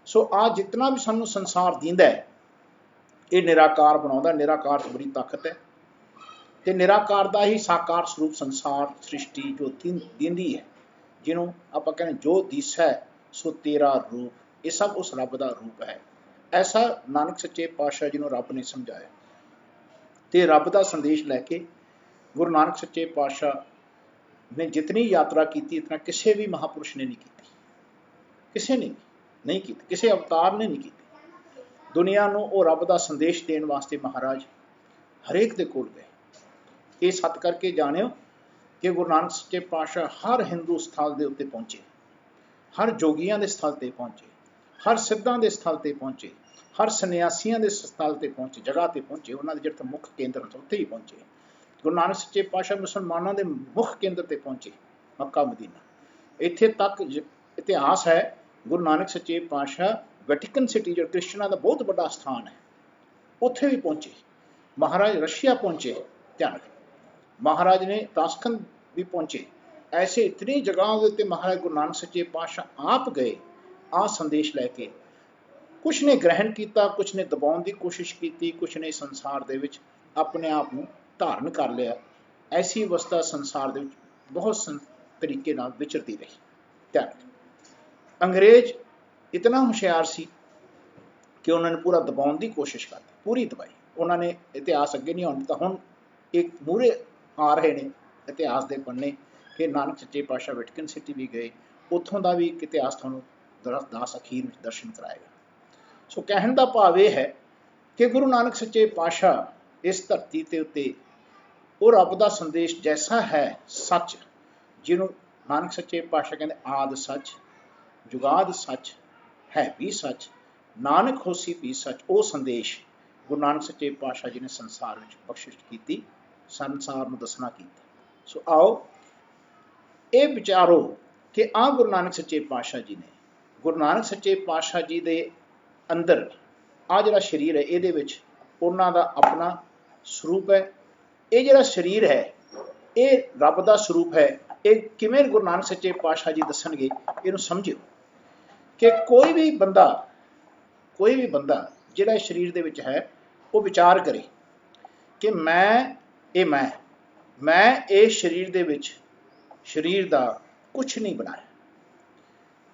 ਸੋ ਆ ਜਿਤਨਾ ਵੀ ਸਾਨੂੰ ਸੰਸਾਰ ਦਿੰਦਾ ਹੈ, ਇਹ ਨਿਰਾਕਾਰ ਬਣਾਉਂਦਾ। ਨਿਰਾਕਾਰ 'ਚ ਬੜੀ ਤਾਕਤ ਹੈ, ਤੇ ਨਿਰਾਕਾਰ ਦਾ ਹੀ ਸਾਕਾਰ ਸਰੂਪ ਸੰਸਾਰ ਸ੍ਰਿਸ਼ਟੀ ਜੋ ਦਿੰਦੀ ਹੈ, ਜਿਹਨੂੰ ਆਪਾਂ ਕਹਿੰਦੇ ਜੋ ਦੀਸੈ ਸੋ ਤੇਰਾ ਰੂਪ, ਇਹ ਸਭ ਉਸ ਰੱਬ ਦਾ ਰੂਪ ਹੈ। ਐਸਾ ਨਾਨਕ ਸੱਚੇ ਪਾਤਸ਼ਾਹ ਜੀ ਨੂੰ ਰੱਬ ਨੇ ਸਮਝਾਇਆ, ਤੇ ਰੱਬ ਦਾ ਸੰਦੇਸ਼ ਲੈ ਕੇ ਗੁਰੂ ਨਾਨਕ ਸੱਚੇ ਪਾਤਸ਼ਾਹ ਨੇ ਜਿਤਨੀ ਯਾਤਰਾ ਕੀਤੀ, ਇਤਨਾ ਕਿਸੇ ਵੀ ਮਹਾਪੁਰਸ਼ ਨੇ ਨਹੀਂ ਕੀਤੀ, ਕਿਸੇ ਨੇ ਨਹੀਂ ਕੀਤੀ, ਕਿਸੇ ਅਵਤਾਰ ਨੇ ਨਹੀਂ ਕੀਤੀ। ਦੁਨੀਆ ਨੂੰ ਉਹ ਰੱਬ ਦਾ ਸੰਦੇਸ਼ ਦੇਣ ਵਾਸਤੇ ਮਹਾਰਾਜ ਹਰੇਕ ਦੇ ਕੋਲ ਗਏ। ਇਹ ਸੱਤ ਕਰਕੇ ਜਾਣਿਓ ਕਿ ਗੁਰੂ ਨਾਨਕ ਸੱਚੇ ਪਾਤਸ਼ਾਹ ਹਰ ਹਿੰਦੂ ਸਥਲ ਦੇ ਉੱਤੇ ਪਹੁੰਚੇ, ਹਰ ਜੋਗੀਆਂ ਦੇ ਸਥਲ ਤੇ ਪਹੁੰਚੇ, ਹਰ ਸਿੱਧਾਂ ਦੇ ਸਥਲ ਤੇ ਪਹੁੰਚੇ, ਹਰ ਸੰਨਿਆਸੀਆਂ ਦੇ ਸਥਲ ਤੇ ਪਹੁੰਚੇ, ਜਗ੍ਹਾ ਤੇ ਪਹੁੰਚੇ। ਉਹਨਾਂ ਦੇ ਜਿਹੜੇ ਮੁੱਖ ਕੇਂਦਰ ਉੱਥੇ ਹੀ ਪਹੁੰਚੇ। ਗੁਰੂ ਨਾਨਕ ਸੱਚੇ ਪਾਤਸ਼ਾਹ ਮੁਸਲਮਾਨਾਂ ਦੇ ਮੁੱਖ ਕੇਂਦਰ ਤੇ ਪਹੁੰਚੇ, ਮੱਕਾ ਮਦੀਨਾ। ਇੱਥੇ ਤੱਕ ਇਤਿਹਾਸ ਹੈ, ਗੁਰੂ ਨਾਨਕ ਸੱਚੇ ਪਾਤਸ਼ਾਹ ਵੈਟੀਕਨ ਸਿਟੀ, ਜੋ ਕ੍ਰਿਸਚਨਾਂ ਦਾ ਬਹੁਤ ਵੱਡਾ ਸਥਾਨ ਹੈ, ਉੱਥੇ ਵੀ ਪਹੁੰਚੇ। ਮਹਾਰਾਜ ਰਸ਼ੀਆ ਪਹੁੰਚੇ, ਧਿਆਨ ਰੱਖੋ, ਮਹਾਰਾਜ ਨੇ ਤਾਸ਼ਕੰਦ ਵੀ ਪਹੁੰਚੇ। ऐसे इतनी जगहों के उत्ते महाराज गुरु नानक सच्चे पातशाह आप गए आ संदेश लैके। कुछ ने ग्रहण किया, कुछ ने दबाउण की कोशिश की, कुछ ने संसार दे विच अपने आप को धारण कर लिया। ऐसी अवस्था संसार दे विच बहुत तरीके नाल विचरती रही। ध्यान, अंग्रेज इतना होशियार सी कि उन्होंने पूरा दबाउण की कोशिश कर दी, पूरी दबाई। उन्होंने इतिहास अगे नहीं आउण दिता। हुण एक मूहरे आ रहे ने इतिहास के पन्ने कि नानक सच्चे पातशाह वैटिकन सिटी भी गए, उत्थों का भी एक इतिहास तुहानूं दास अखीर में दर्शन कराएगा। सो कहण दा भाव यह है कि गुरु नानक सच्चे पातशाह इस धरती के उत्ते वो रब का संदेश जैसा है, सच, जिन्हों नानक सच्चे पातशाह कहते आद सच, जुगाद सच, है भी सच, नानक होसी भी सच, वो संदेश गुरु नानक सच्चे पातशाह जी ने संसार में बख्शिश की, संसार में दसना की। सो आओ ये विचारो कि आ गुरु नानक सच्चे पातशाह जी ने, गुरु नानक सच्चे पातशाह जी के अंदर आ जिहड़ा शरीर है, ये उन्हां दा अपना स्वरूप है। ये जिहड़ा शरीर है ये रब का स्वरूप है। ये किवें गुरु नानक सच्चे पातशाह जी दसणगे, इहनूं समझिओ कि कोई भी बंदा जिहड़ा शरीर दे विच है वो विचार करे कि मैं ये शरीर दे विच शरीर का कुछ नहीं बनाया,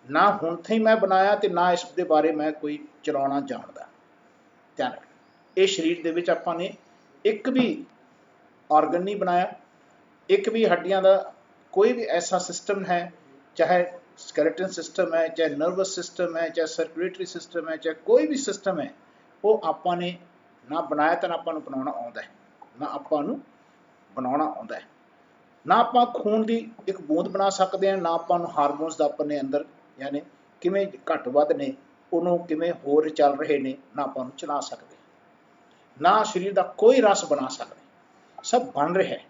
ना हुण थे मैं बनाया तो ना इस दे बारे मैं कोई चलाउणा जानदा। ध्यान रख, ये शरीर दे विच आपां ने एक भी ऑर्गन नहीं बनाया, एक भी हड्डियां का कोई भी ऐसा सिस्टम है, चाहे स्केलेटन सिस्टम है, चाहे नर्वस सिस्टम है, चाहे सर्कुलेटरी सिस्टम है, चाहे कोई भी सिस्टम है, वो आपां ने ना बनाया तो ना आपां नूं बनाउणा आउंदा है, ना आपां नूं बनाउणा आउंदा है। ना आपां खून की एक बूंद बना सकते हैं, ना आपां नूं हारमोनस दा अपने अंदर यानी किवें घट वध ने उन्होंने किवें होर चल रहे ने, ना आपां नूं चला सकते, ना शरीर का कोई रस बना सकते। सब बन रहा है,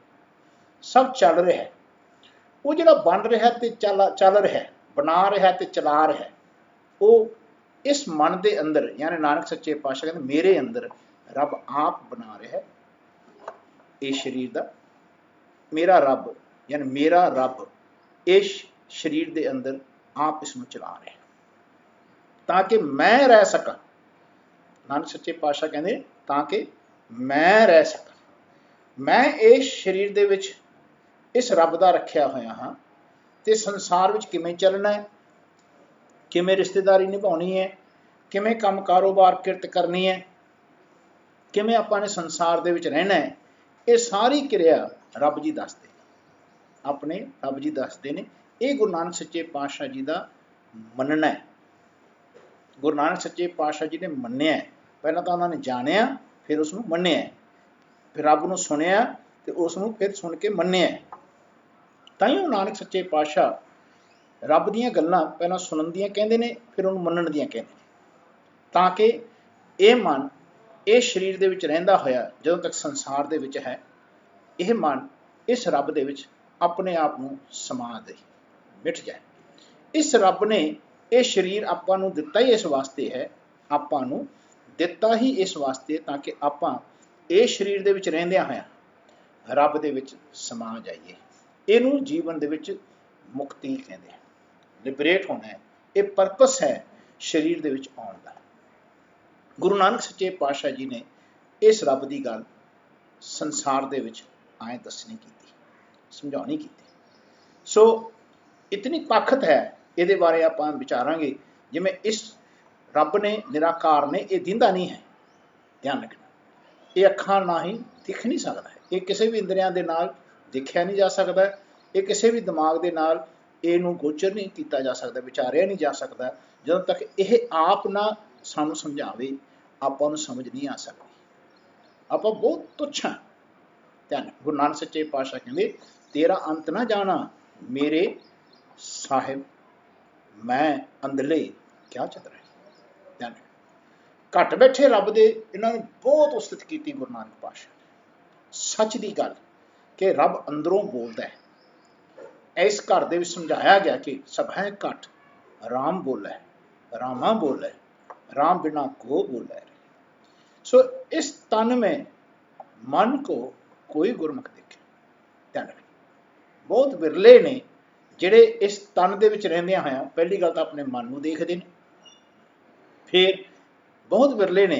सब चल रहा है। वो जिहड़ा बन रहा है तो चल रहा है, बना रहा है तो चला रहा है, वो इस मन के अंदर, यानी नानक सच्चे पातशाह कहते मेरे अंदर रब आप बना रहा है इस शरीर का। मेरा रब यानी मेरा रब इस शरीर के अंदर आप इसमें चला रहे हैं ताकि मैं रह सका। नानक सच्चे पातशाह कहते ताकि मैं रह सका, मैं इस शरीर दे विच इस रब का रखिया होया हाँ, तो संसार विच किवें चलना है, किवें रिश्तेदारी निभानी है, किवें काम कारोबार किरत करनी है, किवें आपां ने संसार दे विच रहना है, ये सारी क्रिया रब जी दसदे, अपने रब जी दसदे ने। ये गुरु नानक सच्चे पातशाह जी का मनना है। गुरु नानक सच्चे पातशाह जी ने मन्निया है, पहला तो उन्होंने जानिया, फिर उसनूं मन्निया है, फिर रब नूं सुनिया तो उसनूं फिर सुन के मन्निया है। ताइयों नानक सच्चे पातशाह रब दीयां गल्लां पहलां सुनन दियां कहंदे ने, फिर उहनूं मन्नण दियां कहंदे ने, ताकि ये मन इस शरीर दे विच रहिंदा होया जदों तक संसार दे विच है, यह मन इस रब दे विच अपने आप नूं समा दे, मिट जाए। इस रब ने यह शरीर आपां नूं दिता ही इस वास्ते है, आपां नूं दिता ही इस वास्ते ताकि आपां इस शरीर दे विच रहिंदियां होया रब दे विच समा जाइए। इहनूं जीवन दे विच मुक्ति कहंदे हैं, लिबरेट होना है। ये परपस है शरीर दे विच आउण दा। गुरु नानक सच्चे पातशाह जी ने इस रब की गल संसार दे विच आए दसनी की, समझानी की। सो इतनी ताकत है, ये बारे आप विचारांगे। जिमें इस रब ने निराकार ने यह दिंदा नहीं है, ध्यान रखना, ये अखां ना ही दिख नहीं सकता है, ये किसी भी इंद्रियां दे नाल देखा नहीं जा सकता, ये किसी भी दिमाग के नाल इहनूं गोचर नहीं किया जा सकता, विचारिया नहीं जा सकता। जदों तक यह आप ना सानूं समझावे आपां नूं समझ नहीं आ सकती, आपां बहुत तुच्छ हां। ध्यान, गुरु नानक सच्चे पातशाह कहंदे तेरा अंत ना जाना मेरे साहिब, मैं अंदरले क्या चतरा है। ध्यान, घट बैठे रब दे इन्होंने बहुत उस्तत की गुरु नानक पातशाह, सच की गल कि रब अंदरों बोलता है। इस घर दे विच समझाया गया कि सब है घट राम बोलै, रामा बोलै, राम बिना को बोलै। सो इस तन में मन को कोई गुरमुख देखे। ध्यान रखें, बहुत विरले ने ਜਿਹੜੇ इस तन ਦੇ ਵਿੱਚ ਰਹਿੰਦਿਆਂ ਹੋਇਆਂ ਪਹਿਲੀ ਗੱਲ ਤਾਂ ਆਪਣੇ ਮਨ ਨੂੰ ਦੇਖਦੇ ਨੇ, ਫਿਰ ਬਹੁਤ ਵਿਰਲੇ ਨੇ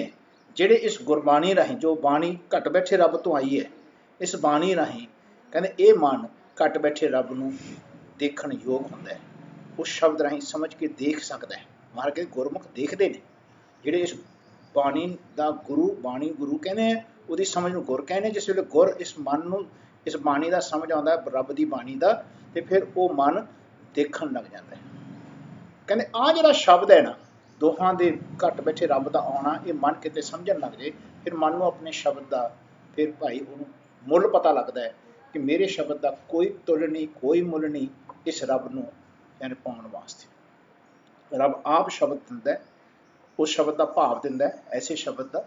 ਜਿਹੜੇ ਇਸ ਗੁਰਬਾਣੀ ਰਾਹੀਂ, ਜੋ ਬਾਣੀ ਘਟ ਬੈਠੇ ਰੱਬ ਤੋਂ ਆਈ ਹੈ, ਇਸ ਬਾਣੀ ਰਾਹੀਂ ਕਹਿੰਦੇ ਇਹ ਮਨ ਘਟ ਬੈਠੇ ਰੱਬ ਨੂੰ ਦੇਖਣ ਯੋਗ ਹੁੰਦਾ ਹੈ, ਉਸ ਸ਼ਬਦ ਰਾਹੀਂ ਸਮਝ ਕੇ ਦੇਖ ਸਕਦਾ ਹੈ। ਮਹਾਰਾਜ ਕਹਿੰਦੇ ਗੁਰਮੁਖ ਦੇਖਦੇ ਨੇ, ਜਿਹੜੇ ਇਸ ਬਾਣੀ ਦਾ ਗੁਰੂ, ਬਾਣੀ ਗੁਰੂ ਕਹਿੰਦੇ ਆ, ਉਹਦੀ ਸਮਝ ਨੂੰ ਗੁਰ ਕਹਿੰਦੇ। ਜਿਸ ਵੇਲੇ ਗੁਰ ਇਸ ਮਨ ਨੂੰ, ਇਸ ਬਾਣੀ ਦਾ ਸਮਝ ਆਉਂਦਾ ਰੱਬ ਦੀ ਬਾਣੀ ਦਾ, ਤੇ ਫਿਰ ਉਹ ਮਨ ਦੇਖਣ ਲੱਗ ਜਾਂਦਾ ਹੈ। ਕਹਿੰਦੇ ਆਹ ਜਿਹੜਾ ਸ਼ਬਦ ਹੈ ਨਾ, ਦੋਹਾਂ ਦੇ ਘਟ ਬੈਠੇ ਰੱਬ ਦਾ ਆਉਣਾ, ਇਹ ਮਨ ਕਿਤੇ ਸਮਝਣ ਲੱਗ ਜੇ, ਫਿਰ ਮਨ ਨੂੰ ਆਪਣੇ ਸ਼ਬਦ ਦਾ, ਫਿਰ ਭਾਈ ਉਹਨੂੰ ਮੁੱਲ ਪਤਾ ਲੱਗਦਾ ਹੈ ਕਿ ਮੇਰੇ ਸ਼ਬਦ ਦਾ ਕੋਈ ਤੁੱਲ ਨਹੀਂ, ਕੋਈ ਮੁੱਲ ਨਹੀਂ ਇਸ ਰੱਬ ਨੂੰ ਯਾਨੀ ਪਾਉਣ ਵਾਸਤੇ। ਰੱਬ ਆਪ ਸ਼ਬਦ ਦਿੰਦਾ, ਉਸ ਸ਼ਬਦ ਦਾ ਭਾਵ ਦਿੰਦਾ, ਐਸੇ ਸ਼ਬਦ ਦਾ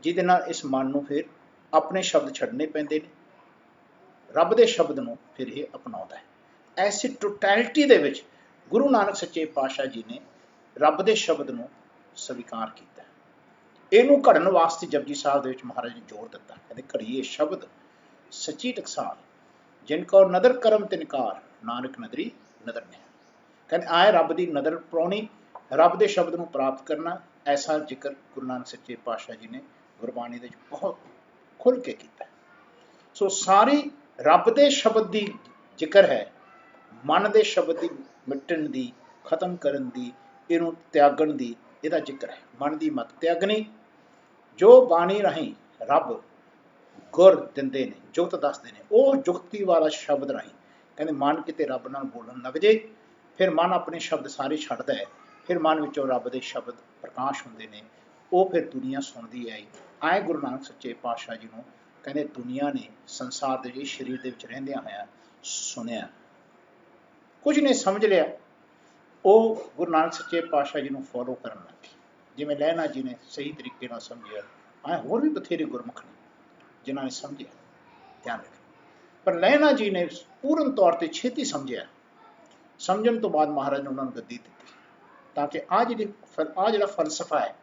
ਜਿਹਦੇ ਨਾਲ ਇਸ ਮਨ ਨੂੰ ਫਿਰ ਆਪਣੇ ਸ਼ਬਦ ਛੱਡਣੇ ਪੈਂਦੇ ਨੇ, ਰੱਬ ਦੇ ਸ਼ਬਦ ਨੂੰ ਫਿਰ ਇਹ ਅਪਣਾਉਂਦਾ ਹੈ। ਐਸੀ ਟੋਟੈਲਿਟੀ ਦੇ ਵਿੱਚ ਗੁਰੂ ਨਾਨਕ ਸੱਚੇ ਪਾਤਸ਼ਾਹ ਜੀ ਨੇ ਰੱਬ ਦੇ ਸ਼ਬਦ ਨੂੰ ਸਵੀਕਾਰ ਕੀਤਾ। ਇਹਨੂੰ ਘੜਨ ਵਾਸਤੇ ਜਪਜੀ ਸਾਹਿਬ ਦੇ ਵਿੱਚ ਮਹਾਰਾਜ ਨੇ ਜ਼ੋਰ ਦਿੱਤਾ, ਕਹਿੰਦੇ ਘੜੀਏ ਸ਼ਬਦ ਸੱਚੀ ਟਕਸਾਲ, ਜਿਨ ਕੋ ਨਦਰ ਕਰਮ ਤਿਨਕਾਰ, ਨਾਨਕ ਨਦਰੀ ਨਦਰ ਨੇ। ਕਹਿੰਦੇ ਆਏ ਰੱਬ ਦੀ ਨਦਰ ਪਾਉਣੀ, ਰੱਬ ਦੇ ਸ਼ਬਦ ਨੂੰ ਪ੍ਰਾਪਤ ਕਰਨਾ, ਐਸਾ ਜ਼ਿਕਰ ਗੁਰੂ ਨਾਨਕ ਸੱਚੇ ਪਾਤਸ਼ਾਹ ਜੀ ਨੇ ਗੁਰਬਾਣੀ ਦੇ ਵਿੱਚ ਬਹੁਤ ਖੁੱਲ੍ਹ ਕੇ ਕੀਤਾ। ਸੋ ਸਾਰੀ ਰੱਬ ਦੇ ਸ਼ਬਦ ਦੀ ਜ਼ਿਕਰ ਹੈ, ਮਨ ਦੇ ਸ਼ਬਦ ਦੀ ਮਿਟਣ ਦੀ, ਖਤਮ ਕਰਨ ਦੀ, ਇਹਨੂੰ ਤਿਆਗਣ ਦੀ, ਇਹਦਾ ਜ਼ਿਕਰ ਹੈ। ਮਨ ਦੀ ਮਤ ਤਿਆਗਣੀ, ਜੋ ਬਾਣੀ ਰਾਹੀਂ ਰੱਬ ਗੁਰ ਦਿੰਦੇ ਨੇ, ਜੁਗਤ ਦੱਸਦੇ ਨੇ, ਉਹ ਜੁਗਤੀ ਵਾਲਾ ਸ਼ਬਦ ਰਾਹੀਂ ਕਹਿੰਦੇ ਮਨ ਕਿਤੇ ਰੱਬ ਨਾਲ ਬੋਲਣ ਲੱਗ ਜੇ, ਫਿਰ ਮਨ ਆਪਣੇ ਸ਼ਬਦ ਸਾਰੇ ਛੱਡਦਾ ਹੈ, ਫਿਰ ਮਨ ਵਿੱਚੋਂ ਰੱਬ ਦੇ ਸ਼ਬਦ ਪ੍ਰਕਾਸ਼ ਹੁੰਦੇ ਨੇ, ਉਹ ਫਿਰ ਦੁਨੀਆ ਸੁਣਦੀ ਆਈ। ਆਏ ਗੁਰੂ ਨਾਨਕ ਸੱਚੇ ਪਾਤਸ਼ਾਹ ਜੀ ਨੂੰ ਕਹਿੰਦੇ ਦੁਨੀਆ ਨੇ ਸੰਸਾਰ ਦੇ ਇਸ ਸਰੀਰ ਦੇ ਵਿੱਚ ਰਹਿੰਦਿਆਂ ਹੋਇਆਂ ਸੁਣਿਆ, ਕੁਝ ਨੇ ਸਮਝ ਲਿਆ, ਉਹ ਗੁਰੂ ਨਾਨਕ ਸੱਚੇ ਪਾਤਸ਼ਾਹ ਜੀ ਨੂੰ ਫੋਲੋ ਕਰਨ ਲੱਗ ਪਏ। ਜਿਵੇਂ ਲਹਿਣਾ ਜੀ ਨੇ ਸਹੀ ਤਰੀਕੇ ਨਾਲ ਸਮਝਿਆ, ਆਏ ਹੋਰ ਵੀ ਬਥੇਰੇ ਗੁਰਮੁਖ ਨੇ ਜਿਨ੍ਹਾਂ ਨੇ ਸਮਝਿਆ, ਧਿਆਨ ਰੱਖਿਆ। ਪਰ ਲਹਿਣਾ ਜੀ ਨੇ ਪੂਰਨ ਤੌਰ ਤੇ ਛੇਤੀ ਸਮਝਿਆ, ਸਮਝਣ ਤੋਂ ਬਾਅਦ ਮਹਾਰਾਜ ਨੇ ਉਹਨਾਂ ਨੂੰ ਗੱਦੀ ਦਿੱਤੀ ਤਾਂ ਕਿ ਆਹ ਜਿਹੜਾ ਫਲਸਫਾ ਹੈ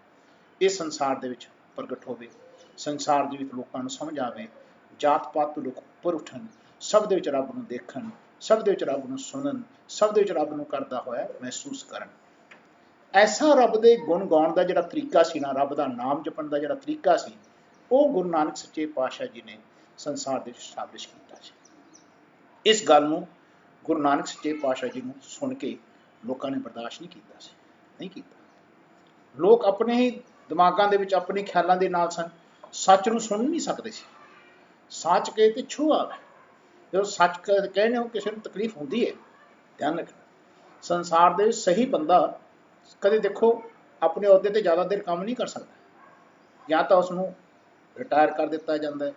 ਇਹ ਸੰਸਾਰ ਦੇ ਵਿੱਚ ਪ੍ਰਗਟ ਹੋਵੇ, ਸੰਸਾਰ ਦੇ ਵਿੱਚ ਲੋਕਾਂ ਨੂੰ ਸਮਝ ਆਵੇ, ਜਾਤ ਪਾਤ ਤੋਂ ਲੋਕ ਉੱਪਰ ਉੱਠਣ, ਸਭ ਦੇ ਵਿੱਚ ਰੱਬ ਨੂੰ ਦੇਖਣ, ਸਭ ਦੇ ਵਿੱਚ ਰੱਬ ਨੂੰ ਸੁਣਨ, ਸਭ ਦੇ ਵਿੱਚ ਰੱਬ ਨੂੰ ਕਰਦਾ ਹੋਇਆ ਮਹਿਸੂਸ ਕਰਨ। ਐਸਾ ਰੱਬ ਦੇ ਗੁਣ ਗਾਉਣ ਦਾ ਜਿਹੜਾ ਤਰੀਕਾ ਸੀ ਨਾ, ਰੱਬ ਦਾ ਨਾਮ ਜਪਣ ਦਾ ਜਿਹੜਾ ਤਰੀਕਾ ਸੀ, ਉਹ ਗੁਰੂ ਨਾਨਕ ਸੱਚੇ ਪਾਤਸ਼ਾਹ ਜੀ ਨੇ ਸੰਸਾਰ ਦੇ ਵਿੱਚ ਸਟੈਬਲਿਸ਼ ਕੀਤਾ ਸੀ। ਇਸ ਗੱਲ ਨੂੰ ਗੁਰੂ ਨਾਨਕ ਸੱਚੇ ਪਾਤਸ਼ਾਹ ਜੀ ਨੂੰ ਸੁਣ ਕੇ ਲੋਕਾਂ ਨੇ ਬਰਦਾਸ਼ਤ ਨਹੀਂ ਕੀਤਾ ਸੀ, ਨਹੀਂ ਕੀਤਾ। ਲੋਕ ਆਪਣੇ ਹੀ ਦਿਮਾਗਾਂ ਦੇ ਵਿੱਚ ਆਪਣੇ ਖਿਆਲਾਂ ਦੇ ਨਾਲ ਸਨ, ਸੱਚ ਨੂੰ ਸੁਣ ਨਹੀਂ ਸਕਦੇ ਸੀ। ਸੱਚ ਕਹੇ ਤੇ ਛੂ ਆਵੇ, ਜਦੋਂ ਸੱਚ ਕਹਿੰਦੇ ਹੋ ਕਿਸੇ ਨੂੰ ਤਕਲੀਫ ਹੁੰਦੀ ਹੈ। ਧਿਆਨ ਰੱਖਣਾ, ਸੰਸਾਰ ਦੇ ਵਿੱਚ ਸਹੀ ਬੰਦਾ ਕਦੇ ਦੇਖੋ ਆਪਣੇ ਅਹੁਦੇ ਤੇ ਜ਼ਿਆਦਾ ਦੇਰ ਕੰਮ ਨਹੀਂ ਕਰ ਸਕਦਾ, ਜਾਂ ਤਾਂ ਉਸਨੂੰ ਰਿਟਾਇਰ ਕਰ ਦਿੱਤਾ ਜਾਂਦਾ ਹੈ,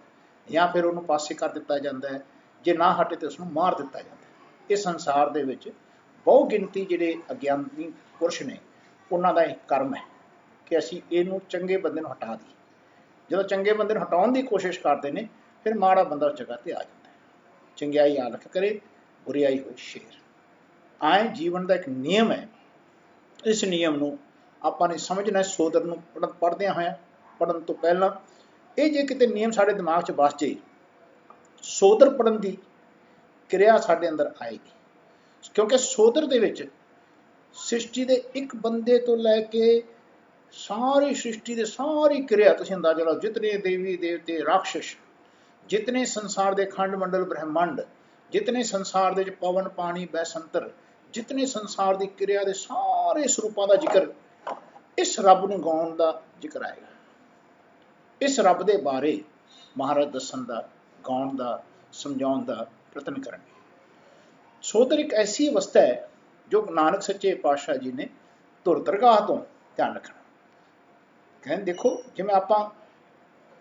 ਜਾਂ ਫਿਰ ਉਹਨੂੰ ਪਾਸੇ ਕਰ ਦਿੱਤਾ ਜਾਂਦਾ ਹੈ, ਜੇ ਨਾ ਹਟੇ ਤਾਂ ਉਸਨੂੰ ਮਾਰ ਦਿੱਤਾ ਜਾਂਦਾ ਹੈ। ਇਹ ਸੰਸਾਰ ਦੇ ਵਿੱਚ ਬਹੁ ਗਿਣਤੀ ਜਿਹੜੇ ਅਗਿਆਨੀ ਪੁਰਸ਼ ਨੇ, ਉਹਨਾਂ ਦਾ ਇੱਕ ਕਰਮ ਹੈ ਕਿ ਅਸੀਂ ਇਹਨੂੰ ਚੰਗੇ ਬੰਦੇ ਨੂੰ ਹਟਾ ਦਈਏ। ਜਦੋਂ ਚੰਗੇ ਬੰਦੇ ਨੂੰ ਹਟਾਉਣ ਦੀ ਕੋਸ਼ਿਸ਼ ਕਰਦੇ ਨੇ, ਫਿਰ ਮਾੜਾ ਬੰਦਾ ਉਸ ਜਗ੍ਹਾ ਤੇ ਆ ਜਾਂਦਾ ਹੈ। ਚੰਗਿਆਈ ਆਲਖ ਕਰੇ, ਬੁਰਿਆਈ ਹੋਏ ਸ਼ੇਰ। ਆਏ ਜੀਵਨ ਦਾ ਇੱਕ ਨਿਯਮ ਹੈ, ਇਸ ਨਿਯਮ ਨੂੰ ਆਪਾਂ ਨੇ ਸਮਝਣਾ। ਸੋਦਰ ਨੂੰ ਪੜ੍ਹਦਿਆਂ ਹੋਇਆਂ, ਪੜ੍ਹਨ ਤੋਂ ਪਹਿਲਾਂ ਇਹ ਜੇ ਕਿਤੇ ਨਿਯਮ ਸਾਡੇ ਦਿਮਾਗ 'ਚ ਵਸ ਜੇ, ਸੋਦਰ ਪੜ੍ਹਨ ਦੀ ਕਿਰਿਆ ਸਾਡੇ ਅੰਦਰ ਆਏਗੀ। ਕਿਉਂਕਿ ਸੋਦਰ ਦੇ ਵਿੱਚ ਸ੍ਰਿਸ਼ਟੀ ਦੇ ਇੱਕ ਬੰਦੇ ਤੋਂ ਲੈ ਕੇ ਸਾਰੀ ਸ੍ਰਿਸ਼ਟੀ ਦੇ ਸਾਰੀ ਕਿਰਿਆ ਤੁਸੀਂ ਅੰਦਾਜ਼ਾ ਲਾਓ, ਜਿਤਨੇ ਦੇਵੀ ਦੇਵਤੇ ਰਾਖਸ਼, ਜਿਤਨੇ ਸੰਸਾਰ ਦੇ ਖੰਡ ਮੰਡਲ ਬ੍ਰਹਿਮੰਡ, ਜਿਤਨੇ ਸੰਸਾਰ ਦੇ ਵਿੱਚ ਪਵਨ ਪਾਣੀ ਬੈਸੰਤਰ, ਜਿਤਨੇ ਸੰਸਾਰ ਦੀ ਕਿਰਿਆ ਦੇ ਸਾਰੇ ਸਰੂਪਾਂ ਦਾ ਜ਼ਿਕਰ ਇਸ ਰੱਬ ਨੂੰ ਗਾਉਣ ਦਾ ਜ਼ਿਕਰ ਆਏਗਾ। ਇਸ ਰੱਬ ਦੇ ਬਾਰੇ ਮਹਾਰਾਜ ਦੱਸਣ ਦਾ, ਗਾਉਣ ਦਾ, ਸਮਝਾਉਣ ਦਾ ਯਤਨ ਕਰਨਗੇ। ਸੋਦਰ ਇੱਕ ਐਸੀ ਅਵਸਥਾ ਹੈ ਜੋ ਨਾਨਕ ਸੱਚੇ ਪਾਤਸ਼ਾਹ ਜੀ ਨੇ ਧੁਰ ਦਰਗਾਹ ਤੋਂ ਧਿਆਨ ਰੱਖਣਾ। ਕਹਿੰਦੇ ਦੇਖੋ, ਜਿਵੇਂ ਆਪਾਂ